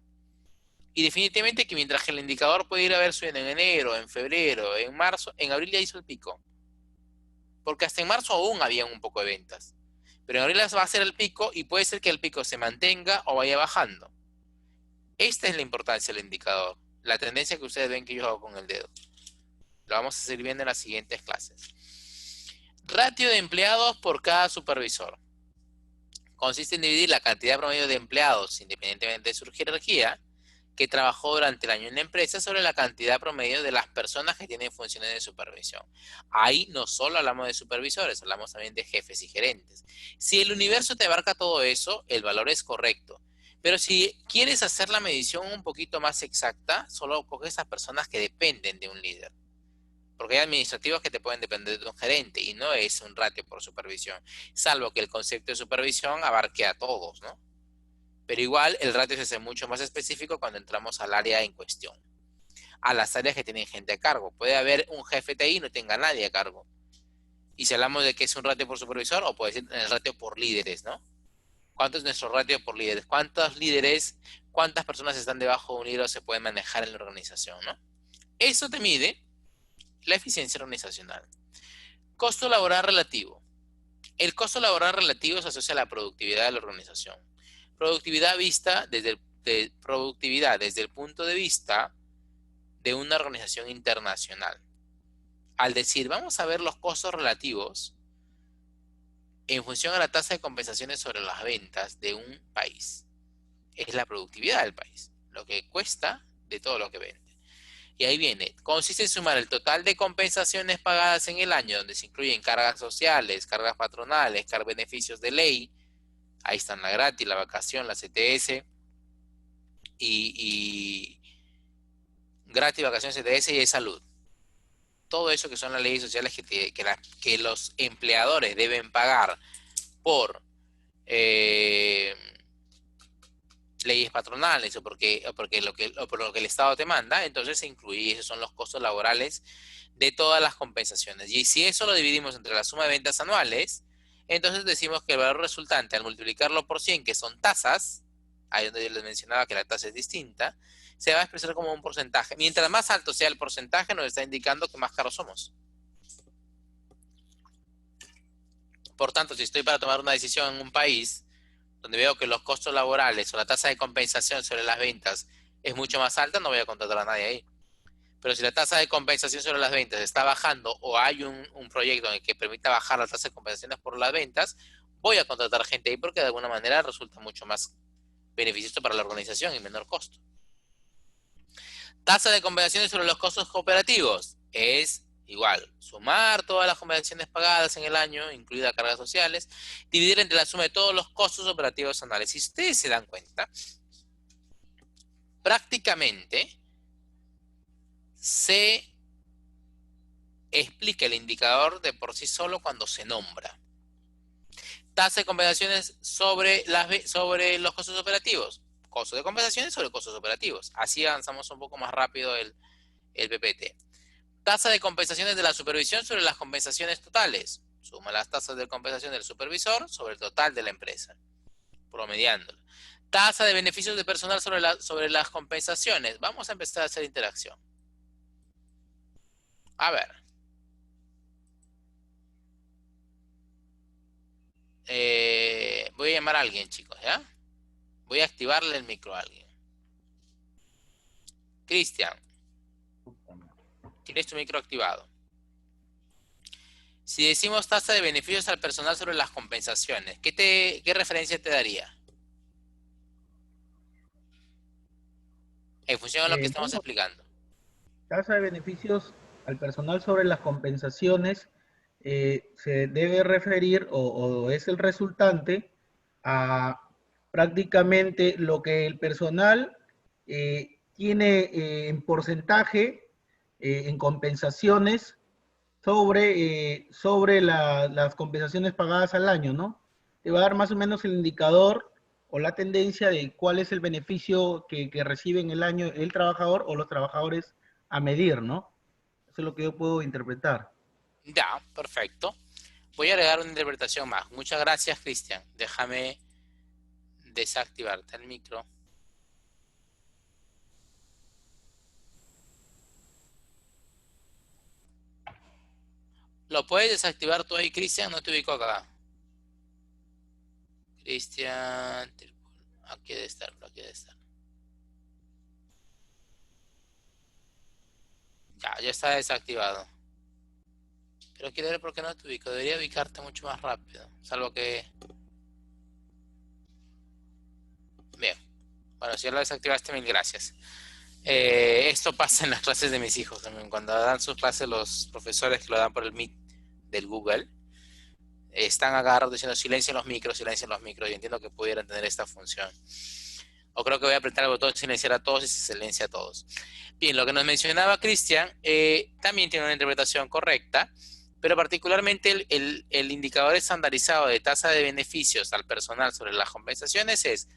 Y definitivamente que mientras que el indicador puede ir a ver en enero, en febrero, en marzo, en abril ya hizo el pico. Porque hasta en marzo aún había un poco de ventas. Pero en abril va a ser el pico y puede ser que el pico se mantenga o vaya bajando. Esta es la importancia del indicador. La tendencia que ustedes ven que yo hago con el dedo. Lo vamos a seguir viendo en las siguientes clases. Ratio de empleados por cada supervisor. Consiste en dividir la cantidad promedio de empleados, independientemente de su jerarquía, que trabajó durante el año en la empresa sobre la cantidad promedio de las personas que tienen funciones de supervisión. Ahí no solo hablamos de supervisores, hablamos también de jefes y gerentes. Si el universo te abarca todo eso, el valor es correcto. Pero si quieres hacer la medición un poquito más exacta, solo coge esas personas que dependen de un líder. Porque hay administrativos que te pueden depender de un gerente y no es un ratio por supervisión, salvo que el concepto de supervisión abarque a todos, ¿no? Pero igual el ratio se hace mucho más específico cuando entramos al área en cuestión, a las áreas que tienen gente a cargo. Puede haber un jefe TI y no tenga nadie a cargo. Y si hablamos de que es un ratio por supervisor, o puede ser el ratio por líderes, ¿no? ¿Cuánto es nuestro ratio por líderes? ¿Cuántos líderes, cuántas personas están debajo de un líder o se pueden manejar en la organización, ¿no? Eso te mide la eficiencia organizacional. Costo laboral relativo. El costo laboral relativo se asocia a la productividad de la organización. Productividad desde el punto de vista de una organización internacional. Al decir, vamos a ver los costos relativos en función a la tasa de compensaciones sobre las ventas de un país. Es la productividad del país, lo que cuesta de todo lo que vende. Y ahí viene, consiste en sumar el total de compensaciones pagadas en el año, donde se incluyen cargas sociales, cargas patronales, beneficios de ley, ahí están la gratis, la vacación, la CTS, y gratis, vacación, CTS y de salud. Todo eso que son las leyes sociales que los empleadores deben pagar por leyes patronales o por lo que el Estado te manda, entonces se incluye, esos son los costos laborales de todas las compensaciones. Y si eso lo dividimos entre la suma de ventas anuales, entonces decimos que el valor resultante al multiplicarlo por 100, que son tasas, ahí donde yo les mencionaba que la tasa es distinta, se va a expresar como un porcentaje. Mientras más alto sea el porcentaje, nos está indicando que más caros somos. Por tanto, si estoy para tomar una decisión en un país donde veo que los costos laborales o la tasa de compensación sobre las ventas es mucho más alta, no voy a contratar a nadie ahí. Pero si la tasa de compensación sobre las ventas está bajando o hay un proyecto en el que permita bajar la tasa de compensaciones por las ventas, voy a contratar gente ahí porque de alguna manera resulta mucho más beneficioso para la organización y menor costo. Tasa de compensaciones sobre los costos cooperativos es Igual, sumar todas las compensaciones pagadas en el año, incluidas cargas sociales, dividir entre la suma de todos los costos operativos anuales. Si ustedes se dan cuenta, prácticamente se explica el indicador de por sí solo cuando se nombra. Tasa de compensaciones sobre los costos operativos. Costos de compensaciones sobre costos operativos. Así avanzamos un poco más rápido el PPT. Tasa de compensaciones de la supervisión sobre las compensaciones totales. Suma las tasas de compensación del supervisor sobre el total de la empresa, promediándolo. Tasa de beneficios de personal sobre las compensaciones. Vamos a empezar a hacer interacción. A ver. Voy a llamar a alguien, chicos, ¿ya? Voy a activarle el micro a alguien. Cristian, tienes tu micro activado. Si decimos tasa de beneficios al personal sobre las compensaciones, ¿qué referencia te daría? En función de lo que estamos explicando. Tasa de beneficios al personal sobre las compensaciones se debe referir o es el resultante a prácticamente lo que el personal tiene en porcentaje en compensaciones sobre las compensaciones pagadas al año, ¿no? Te va a dar más o menos el indicador o la tendencia de cuál es el beneficio que recibe en el año el trabajador o los trabajadores a medir, ¿no? Eso es lo que yo puedo interpretar. Ya, perfecto. Voy a agregar una interpretación más. Muchas gracias, Cristian. Déjame desactivarte el micro. ¿Lo puedes desactivar tú ahí, Cristian? No te ubico acá. Cristian, aquí debe estar, aquí debe estar. Ya está desactivado. Pero quiero ver por qué no te ubico. Debería ubicarte mucho más rápido. Salvo que... Bien. Bueno, si ya lo desactivaste, mil gracias. Esto pasa en las clases de mis hijos también. Cuando dan sus clases los profesores que lo dan por el Meet del Google, están agarrados diciendo silencien los micros, silencien los micros. Y entiendo que pudieran tener esta función. O creo que voy a apretar el botón silenciar a todos y se silencia a todos. Bien, lo que nos mencionaba Cristian también tiene una interpretación correcta, pero particularmente el indicador estandarizado de tasa de beneficios al personal sobre las compensaciones es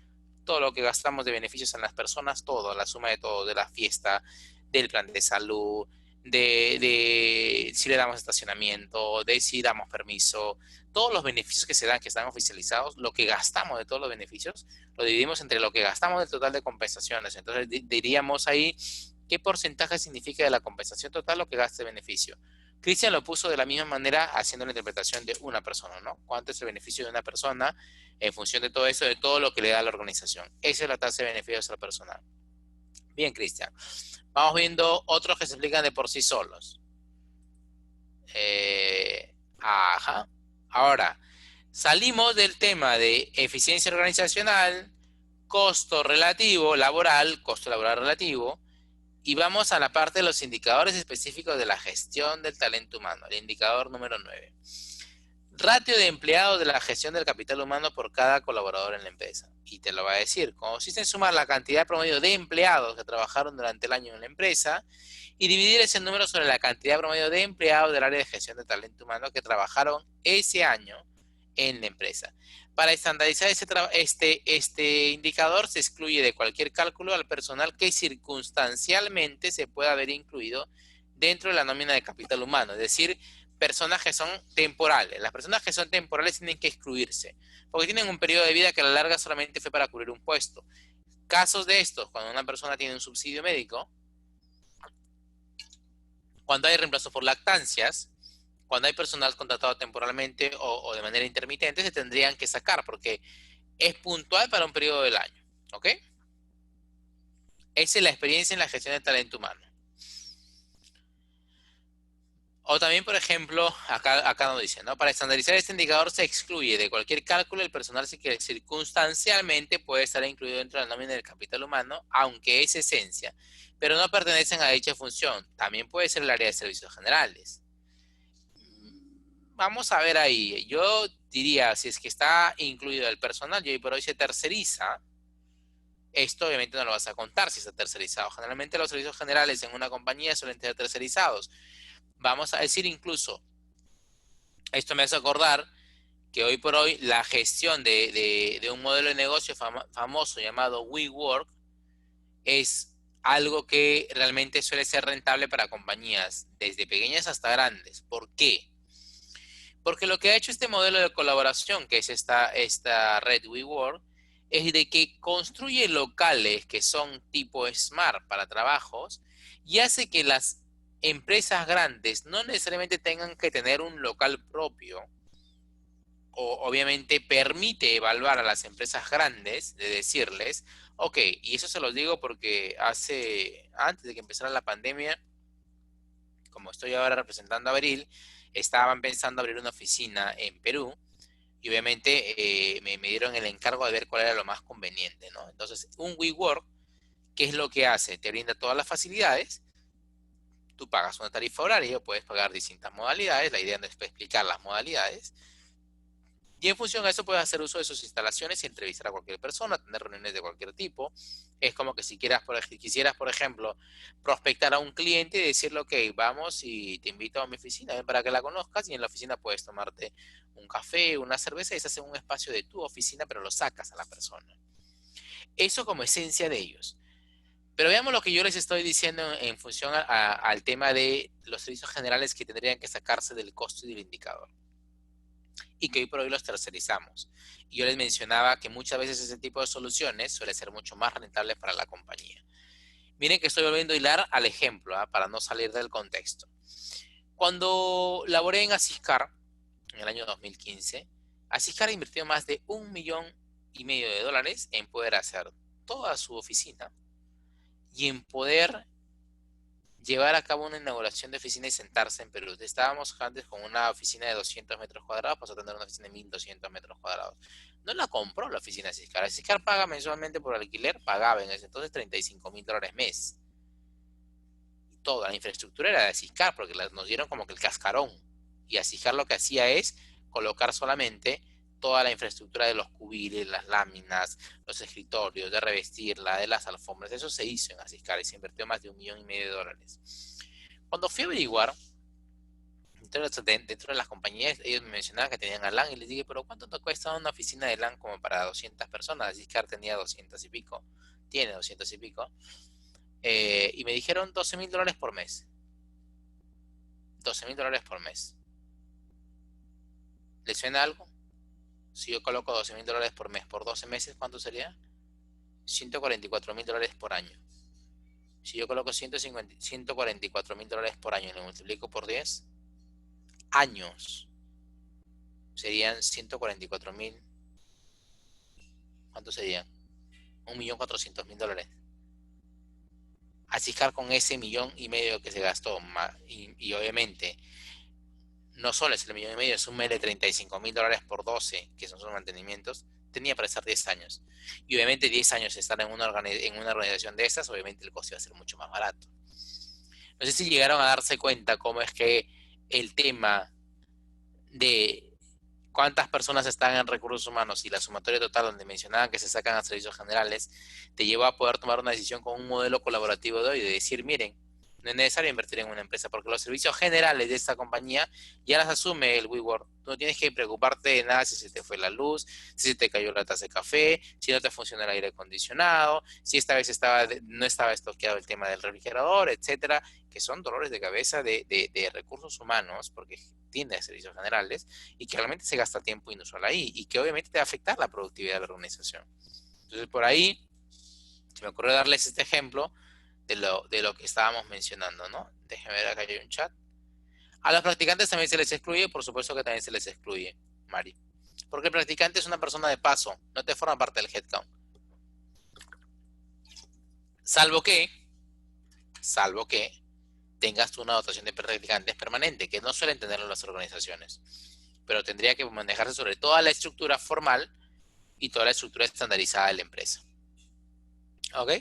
todo lo que gastamos de beneficios en las personas, todo, la suma de todo, de la fiesta, del plan de salud, de si le damos estacionamiento, de si damos permiso, todos los beneficios que se dan, que están oficializados, lo que gastamos de todos los beneficios, lo dividimos entre lo que gastamos del total de compensaciones. Entonces diríamos ahí qué porcentaje significa de la compensación total lo que gasta de beneficio. Cristian lo puso de la misma manera haciendo la interpretación de una persona, ¿no? ¿Cuánto es el beneficio de una persona en función de todo eso, de todo lo que le da a la organización? Esa es la tasa de beneficios al personal. Bien, Cristian. Vamos viendo otros que se explican de por sí solos. Ajá. Ahora, salimos del tema de eficiencia organizacional, costo laboral relativo, y vamos a la parte de los indicadores específicos de la gestión del talento humano, el indicador número 9. Ratio de empleados de la gestión del capital humano por cada colaborador en la empresa. Y te lo va a decir, consiste en sumar la cantidad promedio de empleados que trabajaron durante el año en la empresa y dividir ese número sobre la cantidad promedio de empleados del área de gestión de talento humano que trabajaron ese año en la empresa. Para estandarizar este indicador se excluye de cualquier cálculo al personal que circunstancialmente se pueda haber incluido dentro de la nómina de capital humano, es decir, personas que son temporales. Las personas que son temporales tienen que excluirse, porque tienen un periodo de vida que a la larga solamente fue para cubrir un puesto. Casos de estos, cuando una persona tiene un subsidio médico, cuando hay reemplazo por lactancias, cuando hay personal contratado temporalmente o de manera intermitente, se tendrían que sacar porque es puntual para un periodo del año. ¿Ok? Esa es la experiencia en la gestión de talento humano. O también, por ejemplo, acá nos dice, ¿no? Para estandarizar este indicador se excluye de cualquier cálculo el personal que circunstancialmente puede estar incluido dentro de la nómina del capital humano, aunque es esencia, pero no pertenecen a dicha función. También puede ser el área de servicios generales. vamos a ver ahí. Yo diría, si es que está incluido el personal y hoy por hoy se terceriza, esto obviamente no lo vas a contar si está tercerizado. Generalmente los servicios generales en una compañía suelen ser tercerizados. Vamos a decir incluso, esto me hace acordar que hoy por hoy la gestión de un modelo de negocio famoso llamado WeWork es algo que realmente suele ser rentable para compañías, desde pequeñas hasta grandes. ¿Por qué? Porque lo que ha hecho este modelo de colaboración, que es esta red WeWork, es de que construye locales que son tipo Smart para trabajos y hace que las empresas grandes no necesariamente tengan que tener un local propio, o obviamente permite evaluar a las empresas grandes de decirles, ok, y eso se los digo porque antes de que empezara la pandemia, como estoy ahora representando a Abril, estaban pensando abrir una oficina en Perú y obviamente me dieron el encargo de ver cuál era lo más conveniente, ¿no? Entonces, un WeWork, ¿qué es lo que hace? Te brinda todas las facilidades, tú pagas una tarifa horaria, puedes pagar distintas modalidades, la idea no es explicar las modalidades, y en función a eso puedes hacer uso de sus instalaciones y entrevistar a cualquier persona, tener reuniones de cualquier tipo. Es como que si quisieras, por ejemplo, prospectar a un cliente y decirle, ok, vamos y te invito a mi oficina, ven para que la conozcas y en la oficina puedes tomarte un café, una cerveza y se hace un espacio de tu oficina, pero lo sacas a la persona. Eso como esencia de ellos. Pero veamos lo que yo les estoy diciendo en función al tema de los servicios generales que tendrían que sacarse del costo y del indicador y que hoy por hoy los tercerizamos. Y yo les mencionaba que muchas veces ese tipo de soluciones suele ser mucho más rentable para la compañía. Miren que estoy volviendo a hilar al ejemplo, para no salir del contexto. Cuando laboré en Asiscar, en el año 2015, Asiscar invirtió más de $1,500,000 en poder hacer toda su oficina y en poder llevar a cabo una inauguración de oficina y sentarse en Perú. Estábamos antes con una oficina de 200 metros cuadrados, pasó a tener una oficina de 1.200 metros cuadrados. No la compró la oficina de Ciscar. Ciscar paga mensualmente por alquiler, pagaba en ese entonces $35,000 mes. Y toda la infraestructura era de Ciscar, porque nos dieron como que el cascarón. Y a Ciscar lo que hacía es colocar solamente toda la infraestructura de los cubiles, las láminas, los escritorios, de revestirla, de las alfombras. Eso se hizo en Asiscar y se invirtió más de $1,500,000. Cuando fui a averiguar, dentro de las compañías, ellos me mencionaban que tenían a LAN y les dije, pero ¿cuánto te cuesta una oficina de LAN como para 200 personas? Asiscar tenía 200 y pico, tiene 200 y pico. Y me dijeron $12,000 por mes. $12,000 por mes. ¿Les suena algo? Si yo coloco $12,000 por mes por 12 meses, ¿cuánto sería? $144,000 por año. Si yo coloco $144,000 por año y lo multiplico por 10 años, serían 144,000. ¿Cuánto serían? $1,400,000. Asiscar con ese $1,500,000 que se gastó, y obviamente no solo es el $1,500,000, súmele $35,000 por 12, que son sus mantenimientos, tenía para estar 10 años. Y obviamente 10 años estar en una organización de estas, obviamente el costo iba a ser mucho más barato. No sé si llegaron a darse cuenta cómo es que el tema de cuántas personas están en recursos humanos y la sumatoria total donde mencionaban que se sacan a servicios generales, te lleva a poder tomar una decisión con un modelo colaborativo de hoy, de decir, miren, no es necesario invertir en una empresa porque los servicios generales de esta compañía ya las asume el WeWork. Tú no tienes que preocuparte de nada si se te fue la luz, si se te cayó la taza de café, si no te funciona el aire acondicionado, si esta vez no estaba estoqueado el tema del refrigerador, etcétera, que son dolores de cabeza de recursos humanos, porque tiene servicios generales, y que realmente se gasta tiempo inusual ahí, y que obviamente te va a afectar la productividad de la organización. Entonces, por ahí, se me ocurrió darles este ejemplo de lo que estábamos mencionando, ¿no? Déjenme ver, acá hay un chat. A los practicantes también se les excluye, por supuesto que también se les excluye, Mari. Porque el practicante es una persona de paso, no te forma parte del headcount. Salvo que tengas tú una dotación de practicantes permanente, que no suelen tenerlo las organizaciones. Pero tendría que manejarse sobre toda la estructura formal y toda la estructura estandarizada de la empresa. ¿Ok?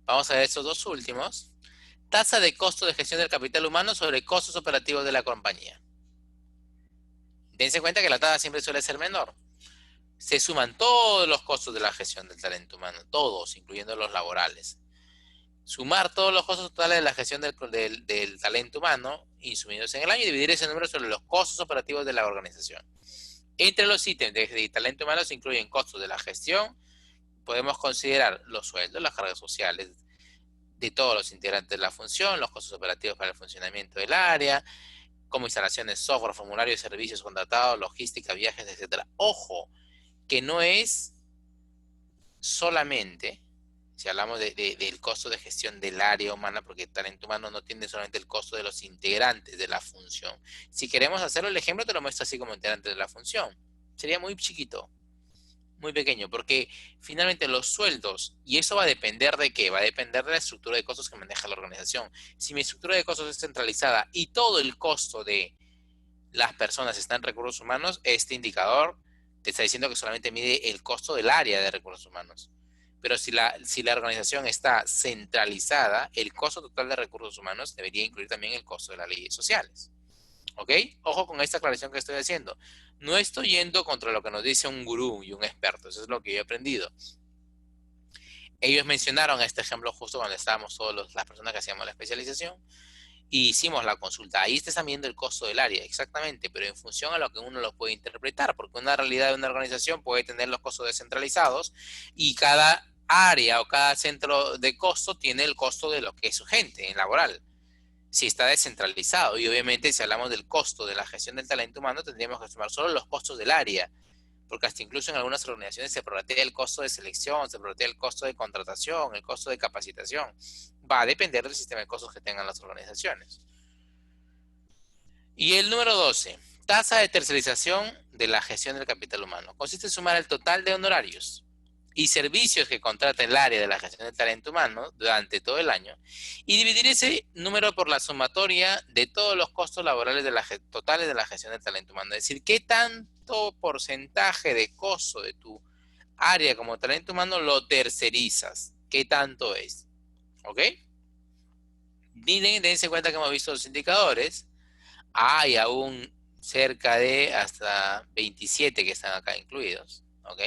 Vamos a ver estos dos últimos. Tasa de costo de gestión del capital humano sobre costos operativos de la compañía. Dense cuenta que la tasa siempre suele ser menor. Se suman todos los costos de la gestión del talento humano, todos, incluyendo los laborales. Sumar todos los costos totales de la gestión del talento humano insumidos en el año y dividir ese número sobre los costos operativos de la organización. Entre los ítems de talento humano se incluyen costos de la gestión. Podemos considerar los sueldos, las cargas sociales de todos los integrantes de la función, los costos operativos para el funcionamiento del área, como instalaciones, software, formularios, servicios contratados, logística, viajes, etcétera. Ojo, que no es solamente, si hablamos del costo de gestión del área humana, porque el talento humano no tiene solamente el costo de los integrantes de la función. Si queremos hacerlo, el ejemplo te lo muestro así como integrantes de la función. Sería muy chiquito, muy pequeño, porque finalmente los sueldos, y eso va a depender de qué, va a depender de la estructura de costos que maneja la organización. Si mi estructura de costos es centralizada y todo el costo de las personas está en recursos humanos, este indicador te está diciendo que solamente mide el costo del área de recursos humanos. Pero si la organización está centralizada, el costo total de recursos humanos debería incluir también el costo de las leyes sociales. ¿Ok? Ojo con esta aclaración que estoy haciendo. No estoy yendo contra lo que nos dice un gurú y un experto. Eso es lo que yo he aprendido. Ellos mencionaron este ejemplo justo cuando estábamos todas las personas que hacíamos la especialización y hicimos la consulta. Ahí está viendo el costo del área, exactamente, pero en función a lo que uno lo puede interpretar, porque una realidad de una organización puede tener los costos descentralizados y cada área o cada centro de costo tiene el costo de lo que es su gente en laboral. Si está descentralizado y obviamente si hablamos del costo de la gestión del talento humano tendríamos que sumar solo los costos del área, porque hasta incluso en algunas organizaciones se prorratea el costo de selección, se prorratea el costo de contratación, el costo de capacitación. Va a depender del sistema de costos que tengan las organizaciones. Y el número 12, tasa de tercerización de la gestión del capital humano. Consiste en sumar el total de honorarios y servicios que contrata el área de la gestión del talento humano durante todo el año y dividir ese número por la sumatoria de todos los costos laborales totales de la gestión del talento humano. Es decir, qué tanto porcentaje de costo de tu área como talento humano lo tercerizas. ¿Qué tanto es? ¿Ok? Dense cuenta que hemos visto los indicadores. Hay aún cerca de hasta 27 que están acá incluidos. ¿Ok?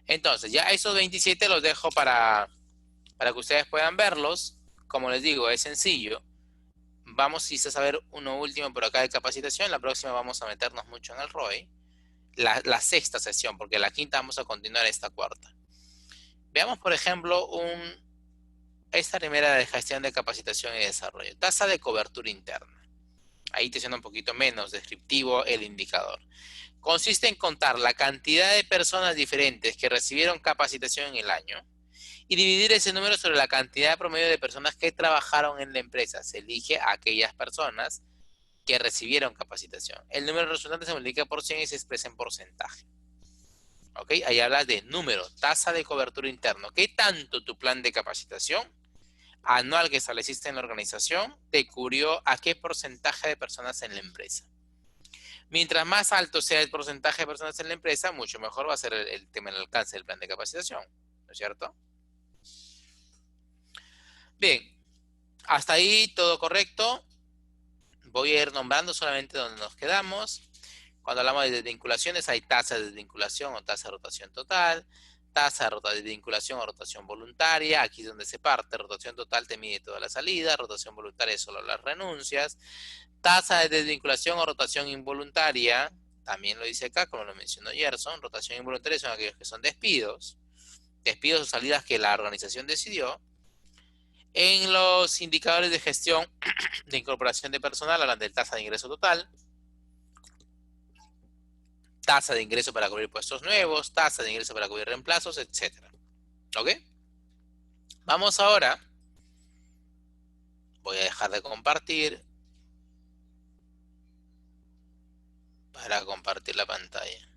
Entonces, ya esos 27 los dejo para que ustedes puedan verlos. Como les digo, es sencillo. Vamos quizás a ver uno último por acá de capacitación. La próxima vamos a meternos mucho en el ROI. La sexta sesión, porque la quinta vamos a continuar esta cuarta. Veamos, por ejemplo, esta primera de gestión de capacitación y desarrollo. Tasa de cobertura interna. Ahí te suena un poquito menos descriptivo el indicador. Consiste en contar la cantidad de personas diferentes que recibieron capacitación en el año y dividir ese número sobre la cantidad promedio de personas que trabajaron en la empresa. Se elige a aquellas personas que recibieron capacitación. El número resultante se multiplica por 100 y se expresa en porcentaje. ¿Ok? Ahí hablas de número, tasa de cobertura interno. ¿Qué tanto tu plan de capacitación anual que estableciste en la organización te cubrió a qué porcentaje de personas en la empresa? Mientras más alto sea el porcentaje de personas en la empresa, mucho mejor va a ser el tema del alcance del plan de capacitación, ¿no es cierto? Bien, hasta ahí todo correcto. Voy a ir nombrando solamente donde nos quedamos. Cuando hablamos de desvinculaciones, hay tasa de desvinculación o tasa de rotación total, tasa de desvinculación o rotación voluntaria. Aquí es donde se parte. Rotación total te mide toda la salida, rotación voluntaria es solo las renuncias. Tasa de desvinculación o rotación involuntaria, también lo dice acá, como lo mencionó Gerson. Rotación involuntaria son aquellos que son despidos o salidas que la organización decidió. En los indicadores de gestión de incorporación de personal hablan de tasa de ingreso total, tasa de ingreso para cubrir puestos nuevos, tasa de ingreso para cubrir reemplazos, etc. ¿Ok? Vamos ahora, voy a dejar de compartir para compartir la pantalla.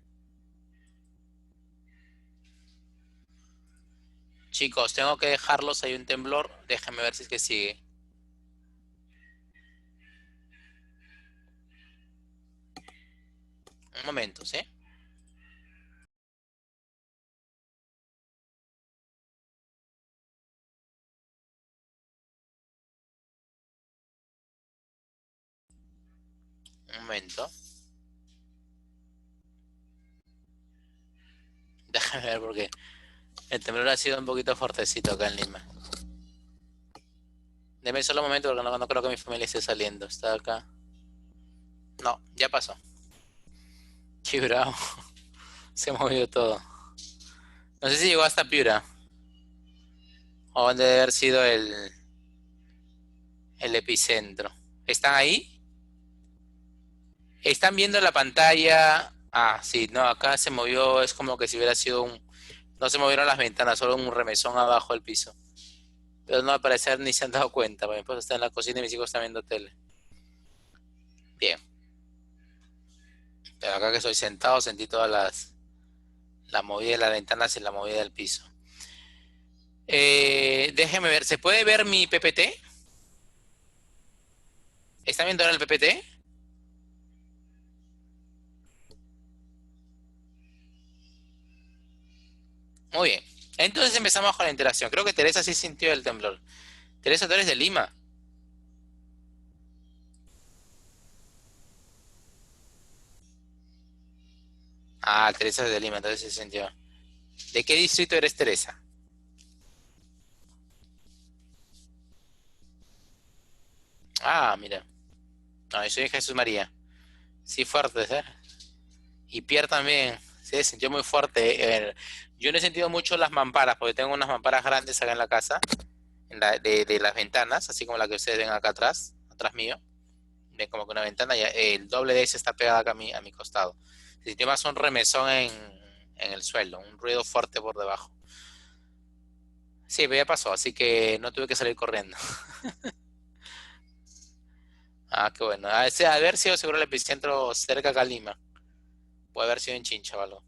Chicos, tengo que dejarlos, hay un temblor, déjenme ver si es que sigue. Un momento, ¿sí? Un momento. A ver, porque el temblor ha sido un poquito fuertecito acá en Lima. Deme solo un momento porque no creo que mi familia esté saliendo. Está acá. No, ya pasó. Qué bravo. Se movió todo. No sé si llegó hasta Piura. O debe haber sido el epicentro. ¿Están ahí? ¿Están viendo la pantalla? Ah, sí, no, acá se movió, es como que si hubiera sido un... No se movieron las ventanas, solo un remesón abajo del piso. Pero no, al parecer ni se han dado cuenta, porque mi esposa está en la cocina y mis hijos están viendo tele. Bien. Pero acá que estoy sentado, sentí todas la movida de las ventanas y la movida del piso. Déjeme ver, ¿se puede ver mi PPT? ¿Están viendo ahora el PPT? Muy bien. Entonces empezamos con la interacción. Creo que Teresa sí sintió el temblor. Teresa, tú eres de Lima. Ah, Teresa es de Lima, entonces sí sintió. ¿De qué distrito eres, Teresa? Ah, mira. No, yo soy de Jesús María. Sí, fuerte, ¿eh? Y Pierre también. Sí, se sintió muy fuerte. Yo no he sentido mucho las mamparas, porque tengo unas mamparas grandes acá en la casa, de las ventanas, así como la que ustedes ven acá atrás mío. Ven como que una ventana, y el doble de esa está pegada acá a mi costado. Se sintió más un remesón en el suelo, un ruido fuerte por debajo. Sí, pero ya pasó, así que no tuve que salir corriendo. Ah, qué bueno. Haber sido seguro el epicentro cerca acá a Lima. Puede haber sido en Chincha o algo.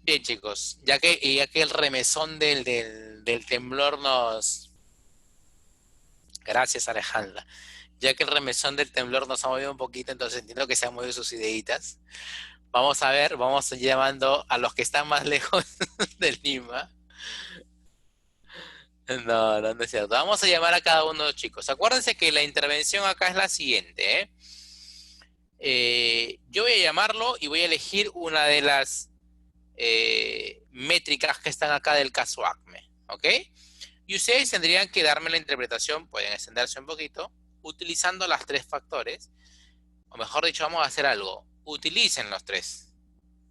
Bien, chicos, ya que el remesón del temblor nos... Gracias, Alejandra. Ya que el remesón del temblor nos ha movido un poquito, entonces entiendo que se han movido sus ideitas. Vamos a ver, vamos llamando a los que están más lejos de Lima. No, no es cierto. Vamos a llamar a cada uno de los chicos. Acuérdense que la intervención acá es la siguiente, ¿eh? Yo voy a llamarlo y voy a elegir una de las métricas que están acá del caso ACME, ¿ok? Y ustedes tendrían que darme la interpretación, pueden extenderse un poquito, utilizando las tres factores, o mejor dicho, vamos a hacer algo. Utilicen los tres.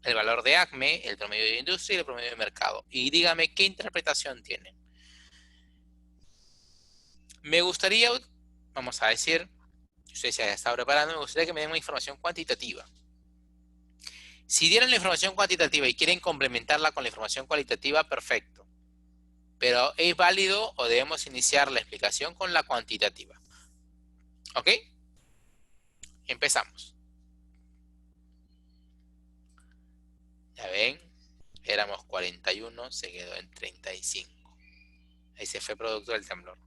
El valor de ACME, el promedio de industria y el promedio de mercado. Y dígame qué interpretación tienen. Me gustaría, vamos a decir, ustedes ya están preparando, me gustaría que me den una información cuantitativa. Si dieron la información cuantitativa y quieren complementarla con la información cualitativa, perfecto. Pero ¿es válido o debemos iniciar la explicación con la cuantitativa? ¿Ok? Empezamos. Ya ven, éramos 41, se quedó en 35. Ahí se fue producto del temblor.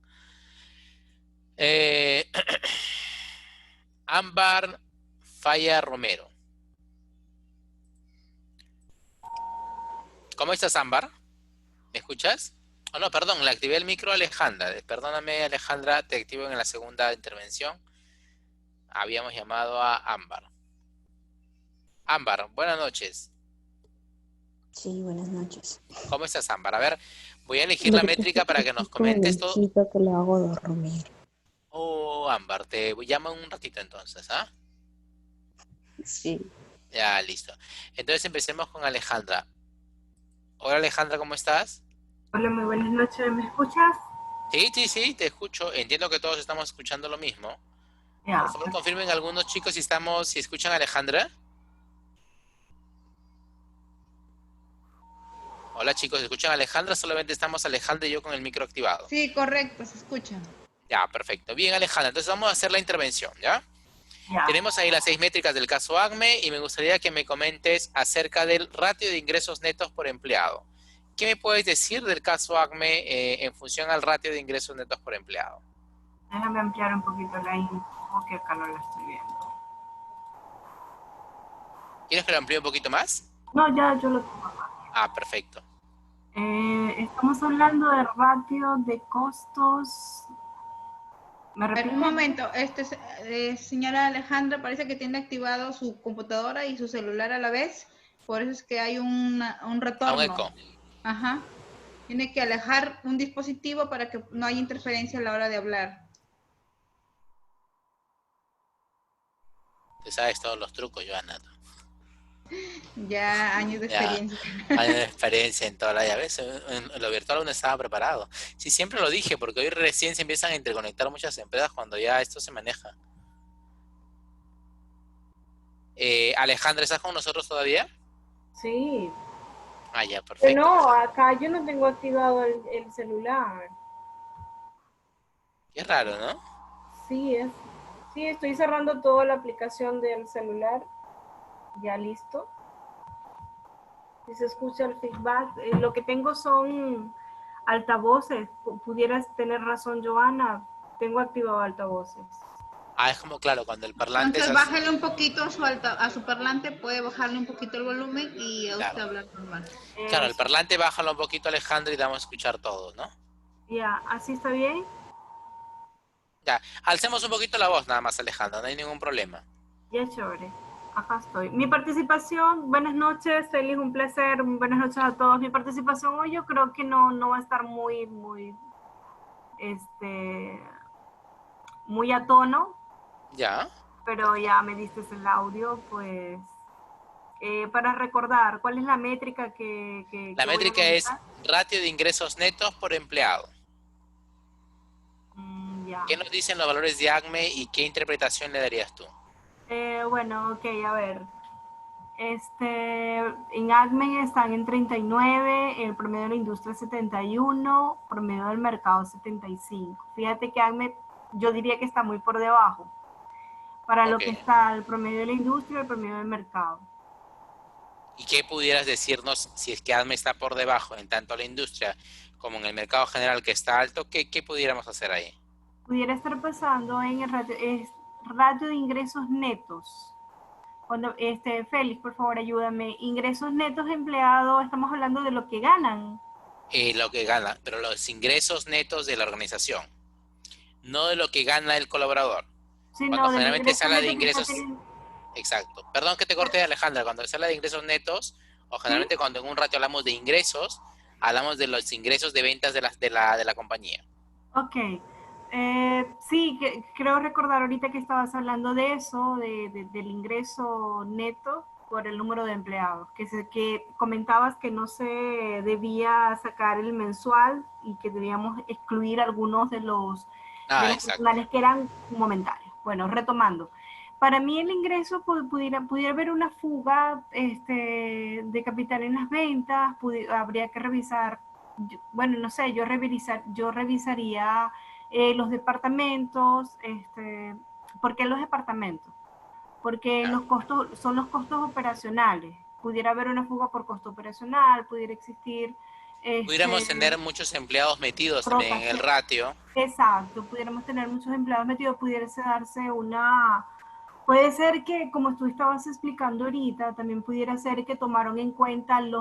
Ámbar Falla Romero. ¿Cómo estás, Ámbar? ¿Me escuchas? Oh, no, perdón, le activé el micro a Alejandra. Perdóname, Alejandra, te activo en la segunda intervención. Habíamos llamado a Ámbar. Ámbar, buenas noches. Sí, buenas noches. ¿Cómo estás, Ámbar? A ver, voy a elegir Lo la que pasa métrica es que para que estoy nos con el comentes todo. hijito que le hago dormir. Oh, Ámbar, te llamo un ratito entonces, ¿ah? Sí. Ya, listo. Entonces empecemos con Alejandra. Hola, Alejandra, ¿cómo estás? Hola, muy buenas noches. ¿Me escuchas? Sí, te escucho. Entiendo que todos estamos escuchando lo mismo. Por Ya. favor, confirmen algunos chicos si escuchan a Alejandra. Hola, chicos, ¿escuchan a Alejandra? Solamente estamos Alejandra y yo con el micro activado. Sí, correcto, se escucha. Ya, perfecto. Bien, Alejandra, entonces vamos a hacer la intervención, ¿ya? Ya. Tenemos ahí las 6 métricas del caso ACME y me gustaría que me comentes acerca del ratio de ingresos netos por empleado. ¿Qué me puedes decir del caso ACME en función al ratio de ingresos netos por empleado? Déjame ampliar un poquito la info que acá no la estoy viendo. ¿Quieres que lo amplíe un poquito más? No, ya yo lo tengo acá. Ah, perfecto. Estamos hablando de ratio de costos. ¿Me A ver, repites? un momento, señora Alejandra, parece que tiene activado su computadora y su celular a la vez. Por eso es que hay un A un retorno. eco. Ajá. Tiene que alejar un dispositivo para que no haya interferencia a la hora de hablar. Tú sabes todos los trucos, Joana. Ya años de Ya, experiencia. años de experiencia en toda la llave. En lo virtual uno estaba preparado. Sí, siempre lo dije, porque hoy recién se empiezan a interconectar muchas empresas cuando ya esto se maneja. Alejandra, ¿estás con nosotros todavía? Sí. Ah, ya, perfecto. No, acá yo no tengo activado el celular. Qué raro, ¿no? Sí, estoy cerrando toda la aplicación del celular. Ya listo. Si se escucha el feedback, lo que tengo son altavoces. Pudieras tener razón, Joana. Tengo activado altavoces. Ah, es como, claro, cuando el parlante es Entonces así. bájale un poquito a su parlante, puede bajarle un poquito el volumen y a usted Claro. hablar normal. Claro, el parlante bájalo un poquito, Alejandro, y damos a escuchar todo, ¿no? Ya, ¿así está bien? Ya, alcemos un poquito la voz nada más, Alejandro, no hay ningún problema. Ya, chévere. Acá estoy. Mi participación, buenas noches, feliz, un placer, buenas noches a todos. Mi participación hoy yo creo que no va a estar muy a tono, Ya. pero ya me diste el audio, pues, para recordar, ¿cuál es la métrica que La voy a métrica es manejar? ratio de ingresos netos por empleado. Ya. ¿Qué nos dicen los valores de ACME y qué interpretación le darías tú? Bueno, ok, a ver. En ACME están en 39, el promedio de la industria es 71, promedio del mercado 75. Fíjate que ACME yo diría que está muy por debajo para lo Ok. que está el promedio de la industria y el promedio del mercado. ¿Y qué pudieras decirnos si es que ACME está por debajo en tanto la industria como en el mercado general que está alto? ¿Qué pudiéramos hacer ahí? Pudiera estar pasando en el ratio de ingresos netos. Cuando, Félix, por favor, ayúdame. Ingresos netos empleados, estamos hablando de lo que ganan. Lo que gana, pero los ingresos netos de la organización, no de lo que gana el colaborador. Cuando Sino del generalmente se ingreso habla de neto que está ingresos, teniendo. exacto. Perdón que te corte, Alejandra, cuando se habla de ingresos netos, o ¿Sí? generalmente cuando en un ratio hablamos de ingresos, hablamos de los ingresos de ventas de la compañía. Ok. Sí, creo recordar ahorita que estabas hablando de eso, del ingreso neto por el número de empleados, que comentabas que no se debía sacar el mensual y que debíamos excluir algunos de Ah, los exacto. personales que eran momentáneos. Bueno, retomando. Para mí el ingreso pudiera haber una fuga de capital en las ventas, habría que revisar, bueno, no sé, yo revisaría los departamentos, ¿por qué los departamentos? Porque Ya. los costos son los costos operacionales. Pudiera haber una fuga por costo operacional, pudiera existir Pudiéramos tener muchos empleados metidos también en el rotación. ratio. Exacto, pudiéramos tener muchos empleados metidos, pudiese darse puede ser que, como tú estabas explicando ahorita, también pudiera ser que tomaron en cuenta el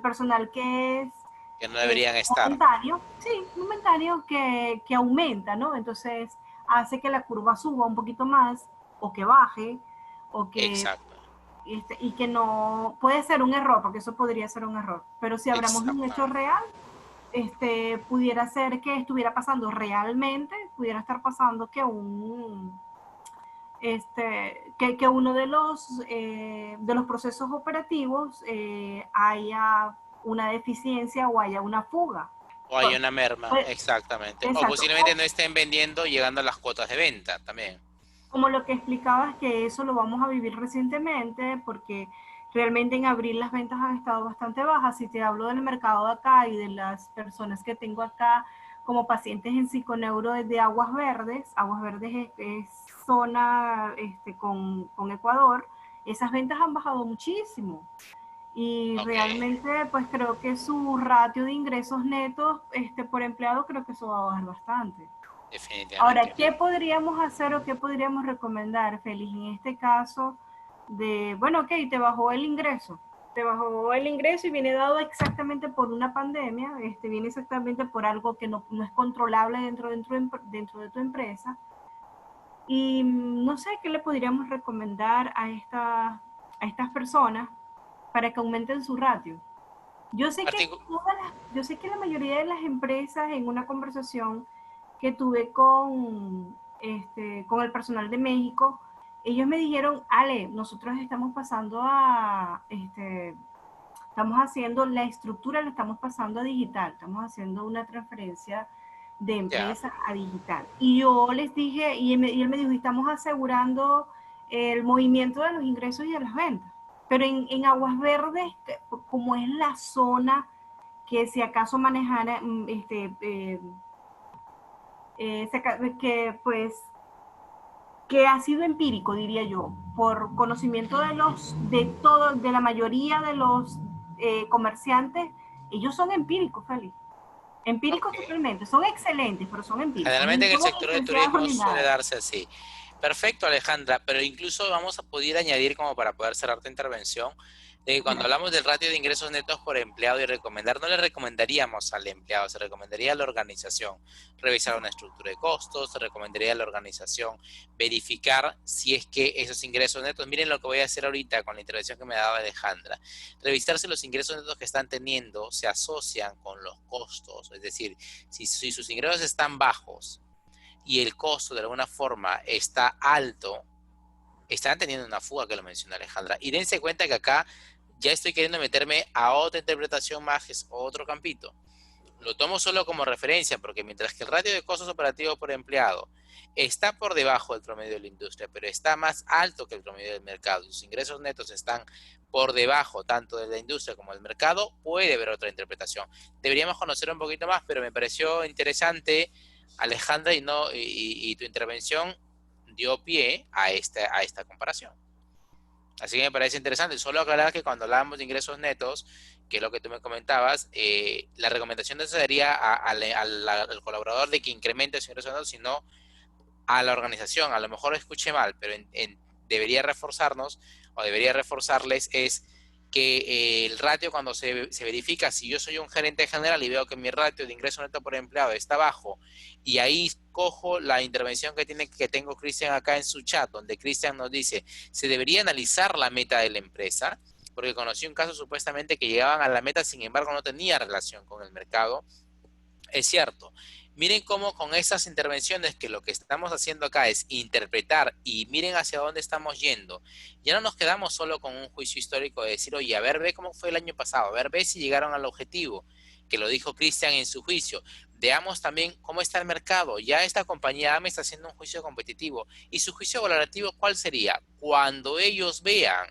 personal que es Que no deberían estar. momentáneo, sí, momentáneo que aumenta, ¿no? Entonces hace que la curva suba un poquito más o que baje o que Exacto. y que no puede ser un error, porque eso podría ser un error, pero si hablamos de un hecho Exactamente. real, pudiera ser que estuviera pasando realmente, pudiera estar pasando que que uno de los procesos operativos haya una deficiencia o haya una fuga. O hay una merma, Pues, exactamente. O exacto. posiblemente no estén vendiendo llegando a las cuotas de venta también. Como lo que explicabas, que eso lo vamos a vivir recientemente, porque realmente en abril las ventas han estado bastante bajas. Si te hablo del mercado de acá y de las personas que tengo acá como pacientes en psiconeuro de Aguas Verdes es zona con Ecuador, esas ventas han bajado muchísimo. Y Ok, realmente, pues creo que su ratio de ingresos netos por empleado, creo que eso va a bajar bastante. Ahora, definitivamente. ¿qué podríamos hacer o qué podríamos recomendar, Félix, en este caso bueno, ok, te bajó el ingreso y viene dado exactamente por una pandemia, viene exactamente por algo que no es controlable dentro de tu empresa. Y no sé qué le podríamos recomendar a estas personas para que aumenten su ratio. Yo sé que la mayoría de las empresas, en una conversación que tuve con el personal de México, ellos me dijeron, Ale, nosotros estamos pasando estamos haciendo la estructura, la estamos pasando a digital, estamos haciendo una transferencia de empresa a digital. Y yo les dije, y él me dijo, estamos asegurando el movimiento de los ingresos y de las ventas. Pero en Aguas Verdes, como es la zona que si acaso manejara, que ha sido empírico, diría yo, por conocimiento de la mayoría de los comerciantes, ellos son empíricos, Félix. Empíricos totalmente, son excelentes, pero son empíricos. Generalmente en el sector de turismo suele darse así. Perfecto, Alejandra, pero incluso vamos a poder añadir, como para poder cerrar tu intervención, de que cuando hablamos del ratio de ingresos netos por empleado y recomendar, no le recomendaríamos al empleado, se recomendaría a la organización revisar una estructura de costos, se recomendaría a la organización verificar si es que esos ingresos netos, miren lo que voy a hacer ahorita con la intervención que me daba Alejandra, revisar si los ingresos netos que están teniendo se asocian con los costos, es decir, si sus ingresos están bajos y el costo de alguna forma está alto, están teniendo una fuga, que lo menciona Alejandra. Y dense cuenta que acá ya estoy queriendo meterme a otra interpretación más, que es otro campito. Lo tomo solo como referencia, porque mientras que el ratio de costos operativos por empleado está por debajo del promedio de la industria, pero está más alto que el promedio del mercado, y sus ingresos netos están por debajo tanto de la industria como del mercado, puede haber otra interpretación. Deberíamos conocer un poquito más, pero me pareció interesante, Alejandra, y tu intervención dio pie a esta comparación. Así que me parece interesante. Solo aclarar que cuando hablamos de ingresos netos, que es lo que tú me comentabas, la recomendación no sería al colaborador de que incremente sus ingresos netos, sino a la organización. A lo mejor escuché mal, pero debería reforzarnos, o debería reforzarles, es que el ratio, cuando se verifica, si yo soy un gerente general y veo que mi ratio de ingreso neto por empleado está bajo, y ahí cojo la intervención que tengo Cristian acá en su chat, donde Cristian nos dice, se debería analizar la meta de la empresa, porque conocí un caso supuestamente que llegaban a la meta, sin embargo no tenía relación con el mercado. Es cierto. Miren cómo con estas intervenciones, que lo que estamos haciendo acá es interpretar, y miren hacia dónde estamos yendo. Ya no nos quedamos solo con un juicio histórico de decir, oye, a ver, ve cómo fue el año pasado, a ver, ve si llegaron al objetivo, que lo dijo Cristian en su juicio. Veamos también cómo está el mercado. Ya esta compañía me está haciendo un juicio competitivo. ¿Y su juicio valorativo cuál sería? Cuando ellos vean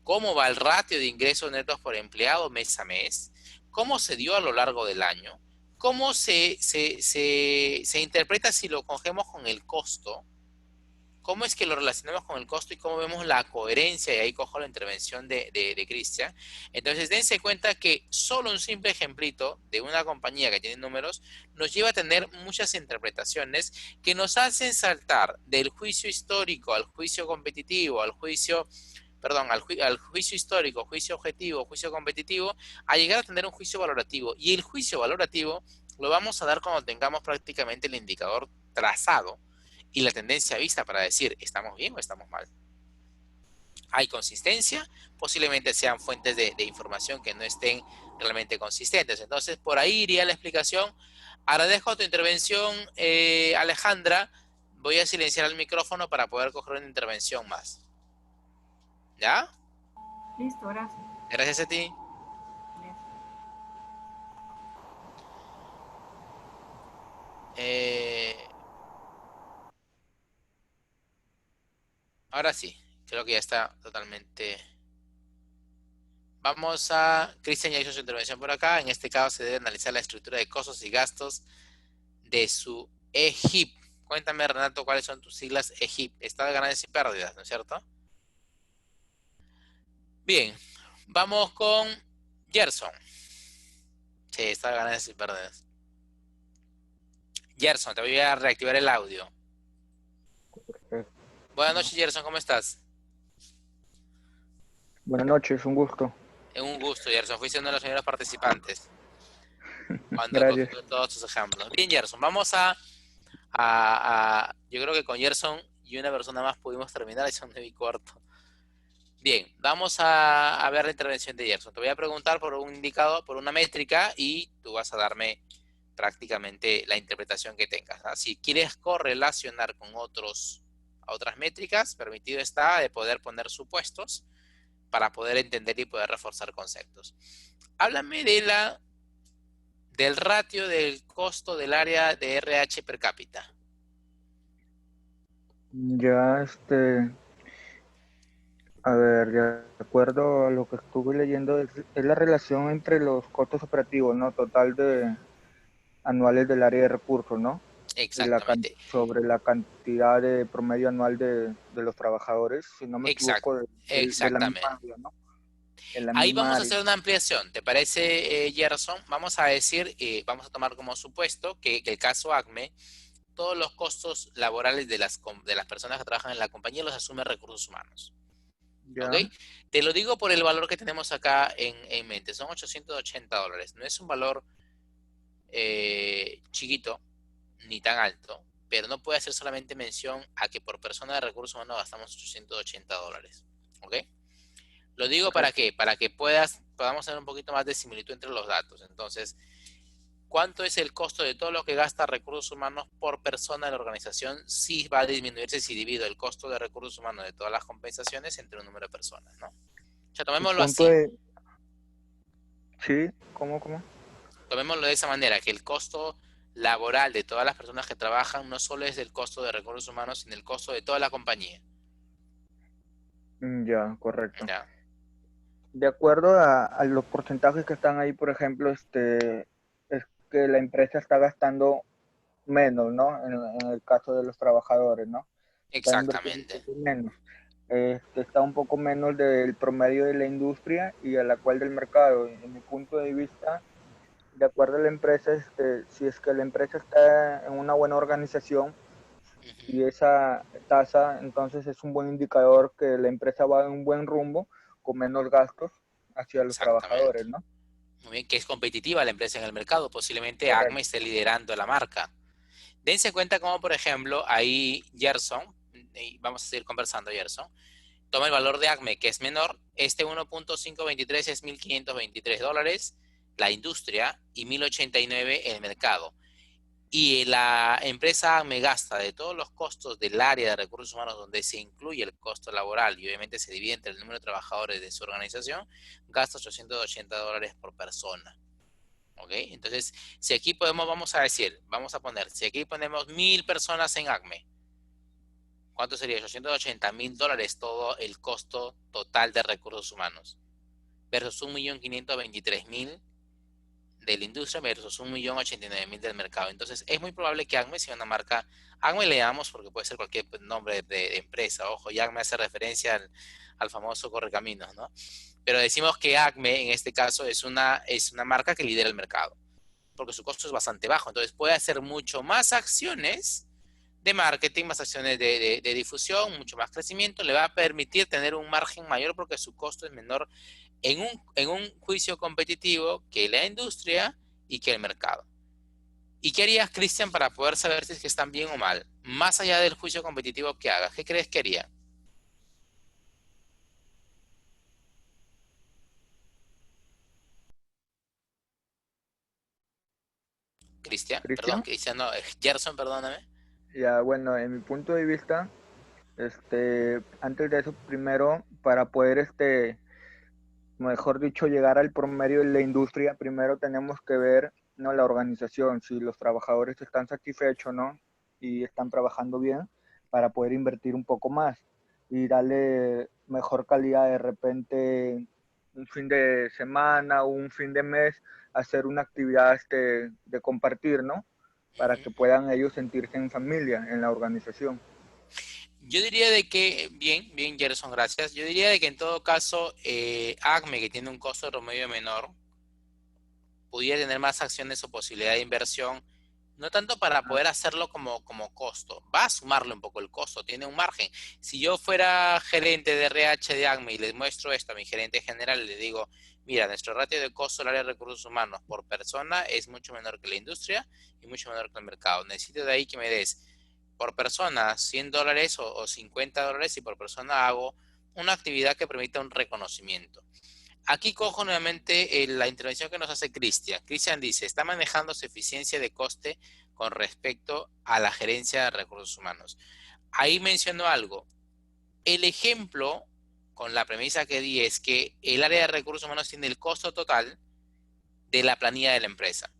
cómo va el ratio de ingresos netos por empleado mes a mes, cómo se dio a lo largo del año, cómo se interpreta si lo cogemos con el costo, cómo es que lo relacionamos con el costo y cómo vemos la coherencia, y ahí cojo la intervención de Cristian. Entonces dense cuenta que solo un simple ejemplito de una compañía que tiene números nos lleva a tener muchas interpretaciones que nos hacen saltar del juicio histórico al juicio competitivo, al juicio histórico, juicio objetivo, juicio competitivo, a llegar a tener un juicio valorativo. Y el juicio valorativo lo vamos a dar cuando tengamos prácticamente el indicador trazado y la tendencia vista para decir, ¿estamos bien o estamos mal? ¿Hay consistencia? Posiblemente sean fuentes de información que no estén realmente consistentes. Entonces, por ahí iría la explicación. Agradezco tu intervención, Alejandra. Voy a silenciar el micrófono para poder coger una intervención más. ¿Ya? Listo, gracias. Gracias a ti. Ahora sí, creo que ya está totalmente. Vamos a... Cristian ya hizo su intervención por acá. En este caso se debe analizar la estructura de costos y gastos de su EGIP. Cuéntame, Renato, cuáles son tus siglas EGIP. Estado de ganancias y pérdidas, ¿no es cierto? Bien, vamos con Gerson. Sí, estado de ganancias y pérdidas. Gerson, te voy a reactivar el audio. Buenas noches, Gerson, ¿cómo estás? Buenas noches, un gusto. Un gusto, Gerson. Fuiste uno de los primeros participantes. Cuando Gracias. cogió todos tus ejemplos. Bien, Gerson, vamos a yo creo que con Gerson y una persona más pudimos terminar, y son 9:15. Bien, vamos a ver la intervención de Gerson. Te voy a preguntar por un indicador, por una métrica, y tú vas a darme prácticamente la interpretación que tengas, ¿ah? Si quieres correlacionar con otras métricas, permitido está de poder poner supuestos para poder entender y poder reforzar conceptos. Háblame del ratio del costo del área de RH per cápita. Ya, a ver, de acuerdo a lo que estuve leyendo, es la relación entre los costos operativos, ¿no? Total de anuales del área de recursos, ¿no? Y Exactamente. sobre la cantidad de promedio anual de los trabajadores, si no me equivoco, de la misma Exactamente. área, ¿no? En la Ahí misma vamos a área. hacer una ampliación. ¿Te parece, Gerson? Vamos a decir, vamos a tomar como supuesto que el caso ACME, todos los costos laborales de las personas que trabajan en la compañía los asume recursos humanos. ¿Ok? Ya, Te lo digo por el valor que tenemos acá en mente. Son $880. No es un valor chiquito ni tan alto, pero no puede hacer solamente mención a que por persona de recursos humanos gastamos $880. ¿Ok? Lo digo para correcto. qué, para que podamos tener un poquito más de similitud entre los datos. Entonces, ¿cuánto es el costo de todo lo que gasta recursos humanos por persona de la organización? Sí va a disminuirse si divido el costo de recursos humanos de todas las compensaciones entre un número de personas, ¿no? O sea, Tu tomémoslo punto así. de... Sí, ¿cómo? Tomémoslo de esa manera, que el costo laboral de todas las personas que trabajan no solo es el costo de recursos humanos, sino el costo de toda la compañía. Ya, correcto. ¿Ya? De acuerdo a los porcentajes que están ahí, por ejemplo, es que la empresa está gastando menos, ¿no? En el caso de los trabajadores, ¿no? Está invirtiendo un Exactamente. poco menos. Está un poco menos del promedio de la industria y a la cual del mercado. En mi punto de vista, de acuerdo a la empresa, si es que la empresa está en una buena organización y esa tasa, entonces es un buen indicador que la empresa va en un buen rumbo con menos gastos hacia los Exactamente. trabajadores, ¿no? Muy bien, que es competitiva la empresa en el mercado. Posiblemente ACME Correcto. esté liderando la marca. Dense cuenta como, por ejemplo, ahí Gerson, y vamos a seguir conversando, Gerson, toma el valor de ACME, que es menor. Este 1.523 es $1.523, la industria, y 1.089 el mercado. Y la empresa ACME gasta de todos los costos del área de recursos humanos donde se incluye el costo laboral y obviamente se divide entre el número de trabajadores de su organización, gasta $880 por persona. ¿Ok? Entonces, si aquí vamos a poner, si aquí ponemos 1.000 personas en ACME, ¿cuánto sería? $880.000 todo el costo total de recursos humanos versus 1.523.000 de la industria versus 1.089.000 del mercado. Entonces, es muy probable que ACME sea una marca, ACME le damos porque puede ser cualquier nombre de empresa, ojo, y ACME hace referencia al famoso Correcaminos, ¿no? Pero decimos que ACME en este caso es una marca que lidera el mercado, porque su costo es bastante bajo. Entonces puede hacer mucho más acciones de marketing, más acciones de difusión, mucho más crecimiento, le va a permitir tener un margen mayor porque su costo es menor en un juicio competitivo que la industria y que el mercado. ¿Y qué harías, Cristian, para poder saber si es que están bien o mal? Más allá del juicio competitivo que hagas, ¿qué crees que haría? Cristian, Cristian, no, Gerson, perdóname. ya bueno, en mi punto de vista, antes de eso, primero, para poder, mejor dicho, llegar al promedio de la industria, primero tenemos que ver, ¿no? La organización, si los trabajadores están satisfechos, ¿no? Y están trabajando bien para poder invertir un poco más y darle mejor calidad de repente un fin de semana o un fin de mes, hacer una actividad de compartir, ¿no? Para que puedan ellos sentirse en familia en la organización. Yo diría de que, bien, Gerson, gracias. Yo diría de que en todo caso, ACME, que tiene un costo de promedio menor, pudiera tener más acciones o posibilidad de inversión, no tanto para poder hacerlo como costo, va a sumarle un poco el costo, tiene un margen. Si yo fuera gerente de RH de ACME y les muestro esto a mi gerente general, le digo, mira, nuestro ratio de costo del área de recursos humanos por persona es mucho menor que la industria y mucho menor que el mercado. Necesito de ahí que me des por persona $100 o $50 y por persona hago una actividad que permita un reconocimiento. Aquí cojo nuevamente la intervención que nos hace Cristian. Cristian dice, está manejando su eficiencia de coste con respecto a la gerencia de recursos humanos. Ahí menciono algo. El ejemplo, con la premisa que di, es que el área de recursos humanos tiene el costo total de la planilla de la empresa.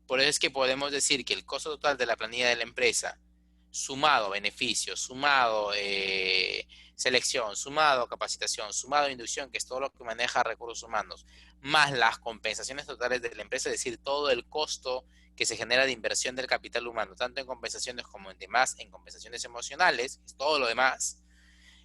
Por eso es que podemos decir que el costo total de la planilla de la empresa, sumado beneficios, sumado selección, sumado capacitación, sumado inducción, que es todo lo que maneja recursos humanos, más las compensaciones totales de la empresa, es decir, todo el costo que se genera de inversión del capital humano, tanto en compensaciones como en demás, en compensaciones emocionales, es todo lo demás,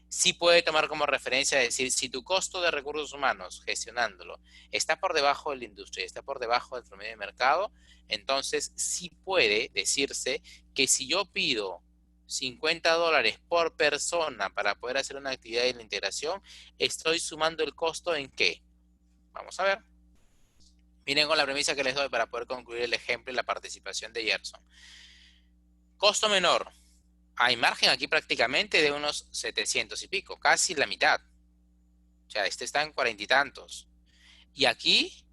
sí puede tomar como referencia decir, si tu costo de recursos humanos, gestionándolo, está por debajo de la industria, está por debajo del promedio de mercado, entonces sí puede decirse que si yo pido $50 por persona para poder hacer una actividad de la integración, estoy sumando el costo ¿en qué? Vamos a ver. Miren con la premisa que les doy para poder concluir el ejemplo y la participación de Gerson. Costo menor. Hay margen aquí prácticamente de unos 700 y pico, casi la mitad. O sea, este está en 40 y tantos. Y aquí,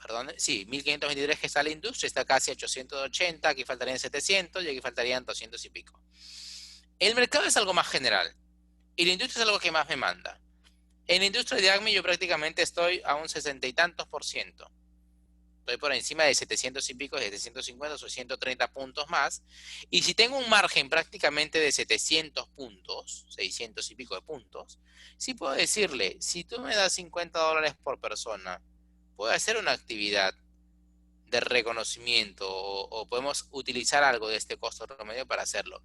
perdón, sí, 1523 que está la industria, está casi a 880, aquí faltarían 700 y aquí faltarían 200 y pico. El mercado es algo más general y la industria es algo que más me manda. En la industria de ACME yo prácticamente estoy a un 60 y tantos %. Estoy por encima de 700 y pico, de 750 o 130 puntos más. Y si tengo un margen prácticamente de 700 puntos, 600 y pico de puntos, sí puedo decirle, si tú me das $50 por persona, puedo hacer una actividad de reconocimiento o podemos utilizar algo de este costo promedio para hacerlo.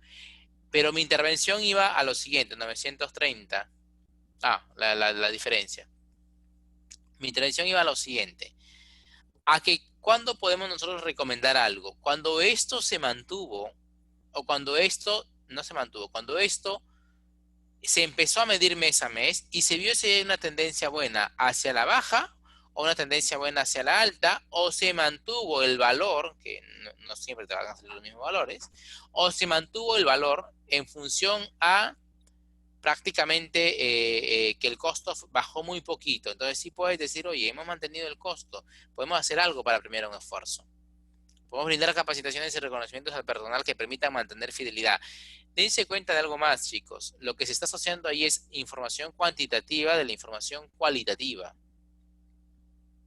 Pero mi intervención iba a lo siguiente, 930. La diferencia. Mi intervención iba a lo siguiente. A que ¿cuándo podemos nosotros recomendar algo? Cuando esto se mantuvo o cuando esto no se mantuvo, cuando esto se empezó a medir mes a mes y se vio si hay una tendencia buena hacia la baja o una tendencia buena hacia la alta, o se mantuvo el valor, que no siempre te van a salir los mismos valores, o se mantuvo el valor en función a prácticamente que el costo bajó muy poquito. Entonces sí puedes decir, oye, hemos mantenido el costo, podemos hacer algo para premiar un esfuerzo. Podemos brindar capacitaciones y reconocimientos al personal que permitan mantener fidelidad. Dense cuenta de algo más, chicos. Lo que se está asociando ahí es información cuantitativa de la información cualitativa.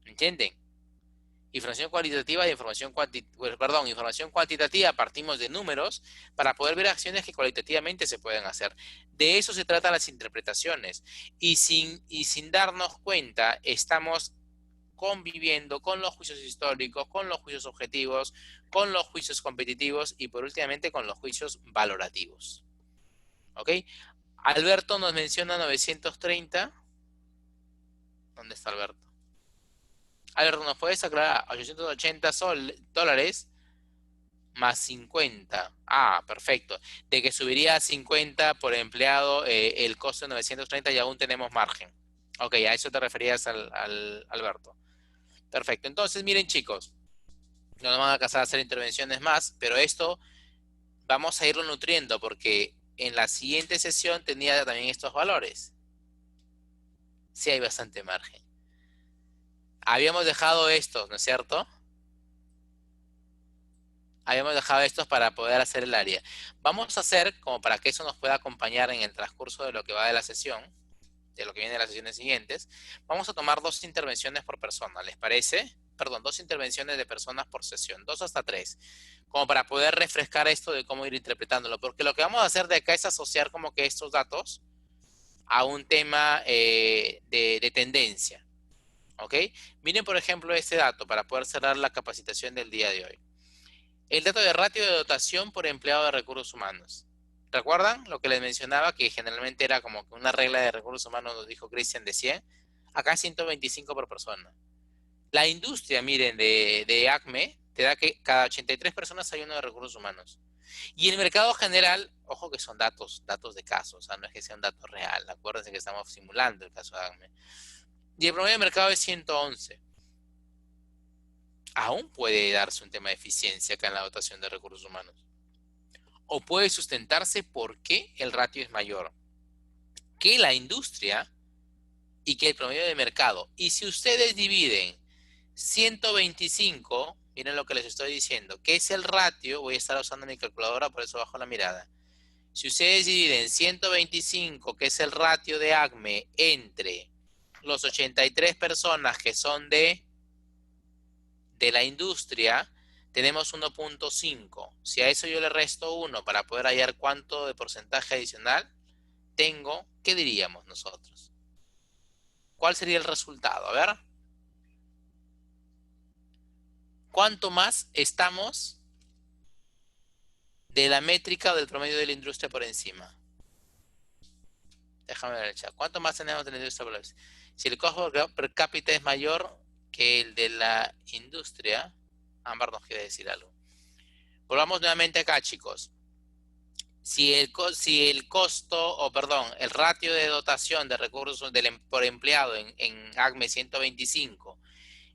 ¿Entienden? Información cualitativa de información cuantitativa, partimos de números para poder ver acciones que cualitativamente se pueden hacer. De eso se tratan las interpretaciones. Y sin darnos cuenta, estamos conviviendo con los juicios históricos, con los juicios objetivos, con los juicios competitivos y por últimamente con los juicios valorativos. ¿Ok? Alberto nos menciona 930. ¿Dónde está Alberto? Alberto, ¿nos puedes aclarar? 880 dólares más 50. Ah, perfecto. De que subiría a 50 por empleado el costo de 930 y aún tenemos margen. Ok, a eso te referías Alberto. Perfecto. Entonces, miren, chicos, no nos van a alcanzar a hacer intervenciones más, pero esto vamos a irlo nutriendo porque en la siguiente sesión tenía también estos valores. Sí hay bastante margen. Habíamos dejado estos, ¿no es cierto? Habíamos dejado estos para poder hacer el área. Vamos a hacer, como para que eso nos pueda acompañar en el transcurso de lo que va de la sesión, de lo que viene de las sesiones siguientes, vamos a tomar 2 intervenciones por persona, ¿les parece? Perdón, 2 intervenciones de personas por sesión, 2 hasta 3, como para poder refrescar esto de cómo ir interpretándolo, porque lo que vamos a hacer de acá es asociar como que estos datos a un tema de tendencia. ¿Ok? Miren, por ejemplo, este dato para poder cerrar la capacitación del día de hoy. El dato de ratio de dotación por empleado de recursos humanos. ¿Recuerdan lo que les mencionaba? Que generalmente era como que una regla de recursos humanos, nos dijo Cristian, de 100. Acá 125 por persona. La industria, miren, de ACME, te da que cada 83 personas hay uno de recursos humanos. Y el mercado general, ojo que son datos de caso, o sea, no es que sea un dato real. Acuérdense que estamos simulando el caso de ACME. Y el promedio de mercado es 111. Aún puede darse un tema de eficiencia acá en la dotación de recursos humanos. O puede sustentarse porque el ratio es mayor. que la industria y que el promedio de mercado. Y si ustedes dividen 125, miren lo que les estoy diciendo, que es el ratio, voy a estar usando mi calculadora, por eso bajo la mirada. Si ustedes dividen 125, que es el ratio de ACME, entre los 83 personas que son de la industria, tenemos 1.5. Si a eso yo le resto 1 para poder hallar cuánto de porcentaje adicional tengo, ¿qué diríamos nosotros? ¿Cuál sería el resultado? A ver. ¿Cuánto más estamos de la métrica o del promedio de la industria por encima? Déjame ver el chat. ¿Cuánto más tenemos de la industria por encima? Si el costo per cápita es mayor que el de la industria, Ámbar nos quiere decir algo. Volvamos nuevamente acá, chicos. Si el costo, o perdón, el ratio de dotación de recursos por empleado en ACME 125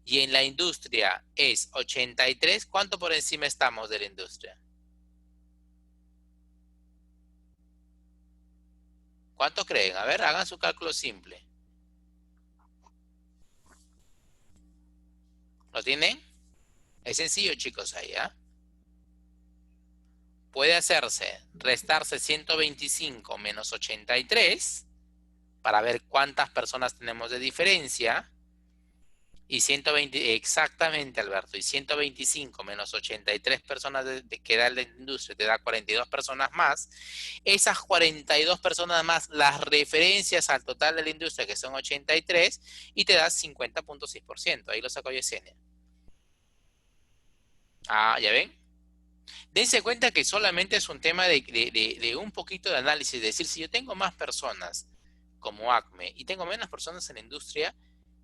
y en la industria es 83, ¿cuánto por encima estamos de la industria? ¿Cuánto creen? A ver, hagan su cálculo simple. ¿Lo tienen? Es sencillo, chicos, ahí, ¿ah? Puede hacerse, restarse 125 menos 83 para ver cuántas personas tenemos de diferencia. Y 120, exactamente, Alberto, y 125 menos 83 personas que da la industria te da 42 personas más. Esas 42 personas más, las referencias al total de la industria, que son 83, y te da 50.6%. Ahí lo sacó Yesenia. Ah, ¿ya ven? Dense cuenta que solamente es un tema de un poquito de análisis. Es decir, si yo tengo más personas como ACME y tengo menos personas en la industria,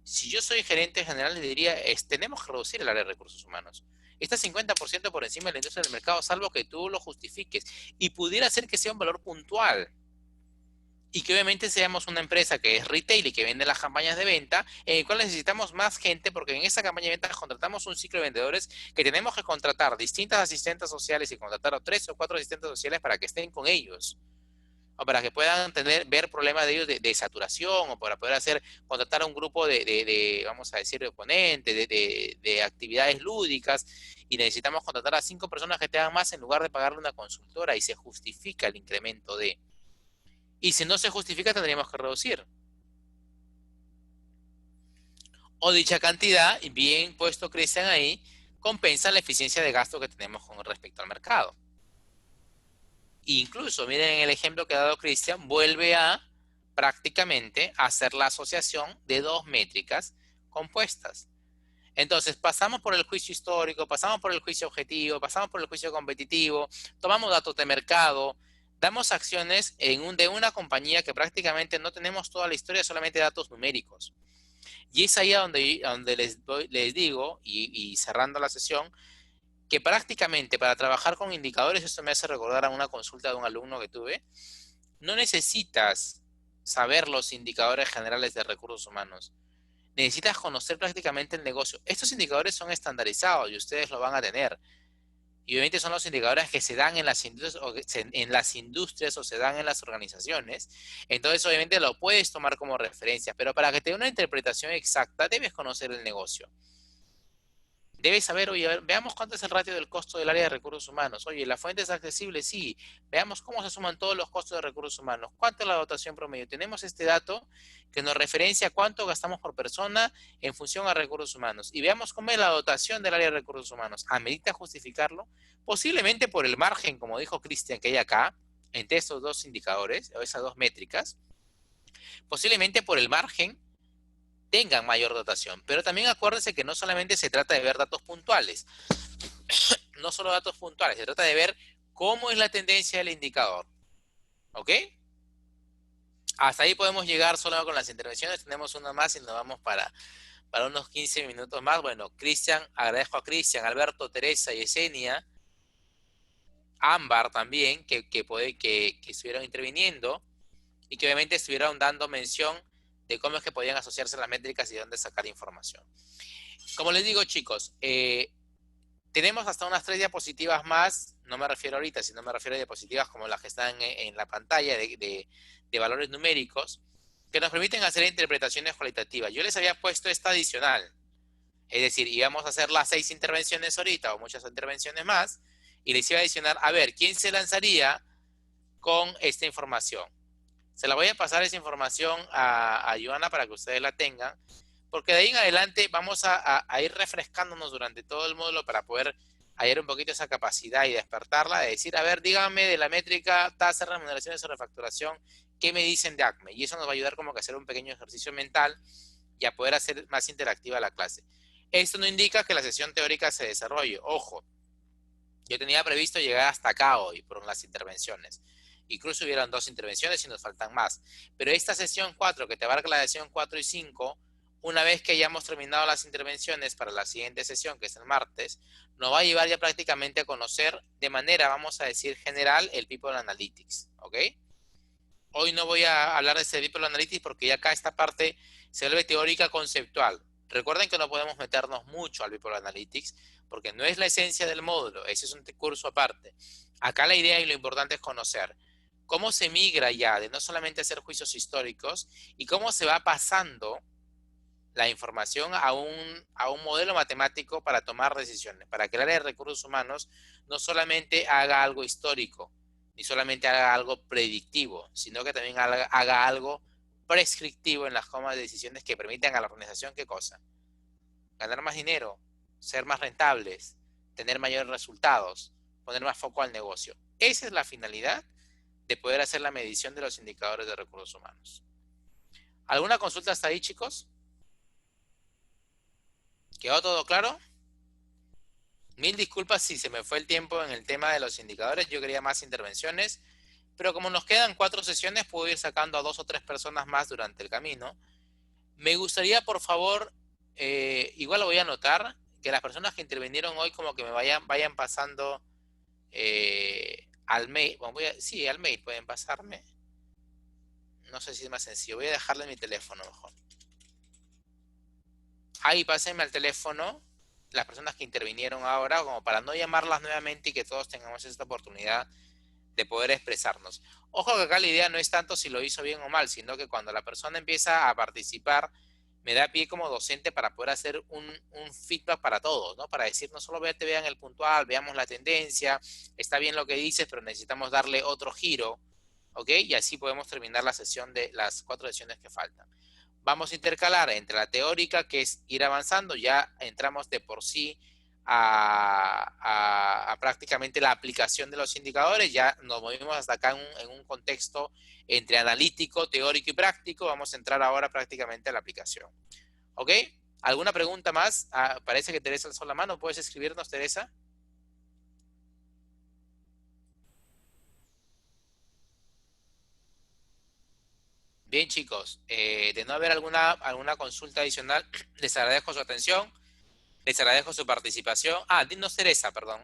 si yo soy gerente general, le diría, tenemos que reducir el área de recursos humanos. Está 50% por encima de la industria del mercado, salvo que tú lo justifiques. Y pudiera ser que sea un valor puntual. Y que obviamente seamos una empresa que es retail y que vende las campañas de venta, en el cual necesitamos más gente, porque en esa campaña de venta contratamos un ciclo de vendedores que tenemos que contratar distintas asistentes sociales y contratar a 3 o 4 asistentes sociales para que estén con ellos. O para que puedan ver problemas de ellos de saturación, o para poder contratar a un grupo vamos a decir, de oponentes, de actividades lúdicas, y necesitamos contratar a 5 personas que te hagan más en lugar de pagarle una consultora, y se justifica el incremento de. Y si no se justifica, tendríamos que reducir. O dicha cantidad, bien puesto Cristian ahí, compensa la eficiencia de gasto que tenemos con respecto al mercado. Incluso, miren el ejemplo que ha dado Cristian, vuelve a prácticamente hacer la asociación de dos métricas compuestas. Entonces, pasamos por el juicio histórico, pasamos por el juicio objetivo, pasamos por el juicio competitivo, tomamos datos de mercado, damos acciones de una compañía que prácticamente no tenemos toda la historia, solamente datos numéricos. Y es ahí donde les digo, y cerrando la sesión, que prácticamente para trabajar con indicadores, esto me hace recordar a una consulta de un alumno que tuve, no necesitas saber los indicadores generales de recursos humanos. Necesitas conocer prácticamente el negocio. Estos indicadores son estandarizados y ustedes lo van a tener. Y obviamente son los indicadores que se dan en las industrias o se dan en las organizaciones. Entonces, obviamente lo puedes tomar como referencia. Pero para que te dé una interpretación exacta, debes conocer el negocio. Debes saber, oye, a ver, veamos cuánto es el ratio del costo del área de recursos humanos. Oye, ¿la fuente es accesible? Sí. Veamos cómo se suman todos los costos de recursos humanos. ¿Cuánto es la dotación promedio? Tenemos este dato que nos referencia a cuánto gastamos por persona en función a recursos humanos. Y veamos cómo es la dotación del área de recursos humanos. ¿Amerita justificarlo? Posiblemente por el margen, como dijo Cristian, que hay acá, entre estos dos indicadores, o esas dos métricas. Posiblemente por el margen tengan mayor dotación. Pero también acuérdense que no solamente se trata de ver datos puntuales, no solo datos puntuales, se trata de ver cómo es la tendencia del indicador. ¿Ok? Hasta ahí podemos llegar solo con las intervenciones. Tenemos una más y nos vamos para unos 15 minutos más. Bueno, Cristian, agradezco a Cristian, Alberto, Teresa, Yesenia, Ámbar también, que estuvieron interviniendo y que obviamente estuvieron dando mención de cómo es que podían asociarse las métricas y de dónde sacar información. Como les digo, chicos, Tenemos hasta unas 3 diapositivas más, no me refiero ahorita, sino me refiero a diapositivas como las que están en la pantalla de valores numéricos, que nos permiten hacer interpretaciones cualitativas. Yo les había puesto esta adicional, es decir, íbamos a hacer las 6 intervenciones ahorita, o muchas intervenciones más, y les iba a adicionar, a ver, ¿quién se lanzaría con esta información? Se la voy a pasar esa información a Joana para que ustedes la tengan, porque de ahí en adelante vamos a ir refrescándonos durante todo el módulo para poder hallar un poquito esa capacidad y despertarla, de decir, a ver, díganme de la métrica tasa de remuneraciones sobre facturación, ¿qué me dicen de ACME? Y eso nos va a ayudar como que a hacer un pequeño ejercicio mental y a poder hacer más interactiva la clase. Esto no indica que la sesión teórica se desarrolle. Ojo, yo tenía previsto llegar hasta acá hoy por las intervenciones. Incluso hubieron 2 intervenciones y nos faltan más. Pero esta sesión 4, que te abarca la sesión 4 y 5, una vez que hayamos terminado las intervenciones para la siguiente sesión, que es el martes, nos va a llevar ya prácticamente a conocer de manera, vamos a decir, general, el People Analytics. ¿Ok? Hoy no voy a hablar de ese People Analytics porque ya acá esta parte se vuelve teórica conceptual. Recuerden que no podemos meternos mucho al People Analytics porque no es la esencia del módulo. Ese es un curso aparte. Acá la idea y lo importante es conocer cómo se migra ya de no solamente hacer juicios históricos y cómo se va pasando la información a un modelo matemático para tomar decisiones, para que el área de recursos humanos no solamente haga algo histórico, ni solamente haga algo predictivo, sino que también haga algo prescriptivo en las tomas de decisiones que permitan a la organización, ¿qué cosa? Ganar más dinero, ser más rentables, tener mayores resultados, poner más foco al negocio. Esa es la finalidad de poder hacer la medición de los indicadores de recursos humanos. ¿Alguna consulta hasta ahí, chicos? ¿Quedó todo claro? Mil disculpas si se me fue el tiempo en el tema de los indicadores. Yo quería más intervenciones, pero como nos quedan 4 sesiones, puedo ir sacando a 2 o 3 personas más durante el camino. Me gustaría, por favor, igual lo voy a anotar, que las personas que intervinieron hoy como que me vayan pasando al mail. Bueno, sí, al mail pueden pasarme. No sé si es más sencillo. Voy a dejarle mi teléfono mejor. Ahí pásenme al teléfono las personas que intervinieron ahora, como para no llamarlas nuevamente y que todos tengamos esta oportunidad de poder expresarnos. Ojo que acá la idea no es tanto si lo hizo bien o mal, sino que cuando la persona empieza a participar, me da pie como docente para poder hacer un feedback para todos, ¿no? Para decir, no solo vean el puntual, veamos la tendencia, está bien lo que dices, pero necesitamos darle otro giro, ¿ok? Y así podemos terminar la sesión de las 4 sesiones que faltan. Vamos a intercalar entre la teórica, que es ir avanzando, ya entramos de por sí a prácticamente la aplicación de los indicadores, ya nos movimos hasta acá en un contexto entre analítico, teórico y práctico. Vamos a entrar ahora prácticamente a la aplicación. ¿Ok? ¿Alguna pregunta más? Parece que Teresa alzó la mano. ¿Puedes escribirnos, Teresa? Bien, chicos, de no haber alguna consulta adicional, les agradezco su atención, les agradezco su participación. Dinos Teresa, perdón.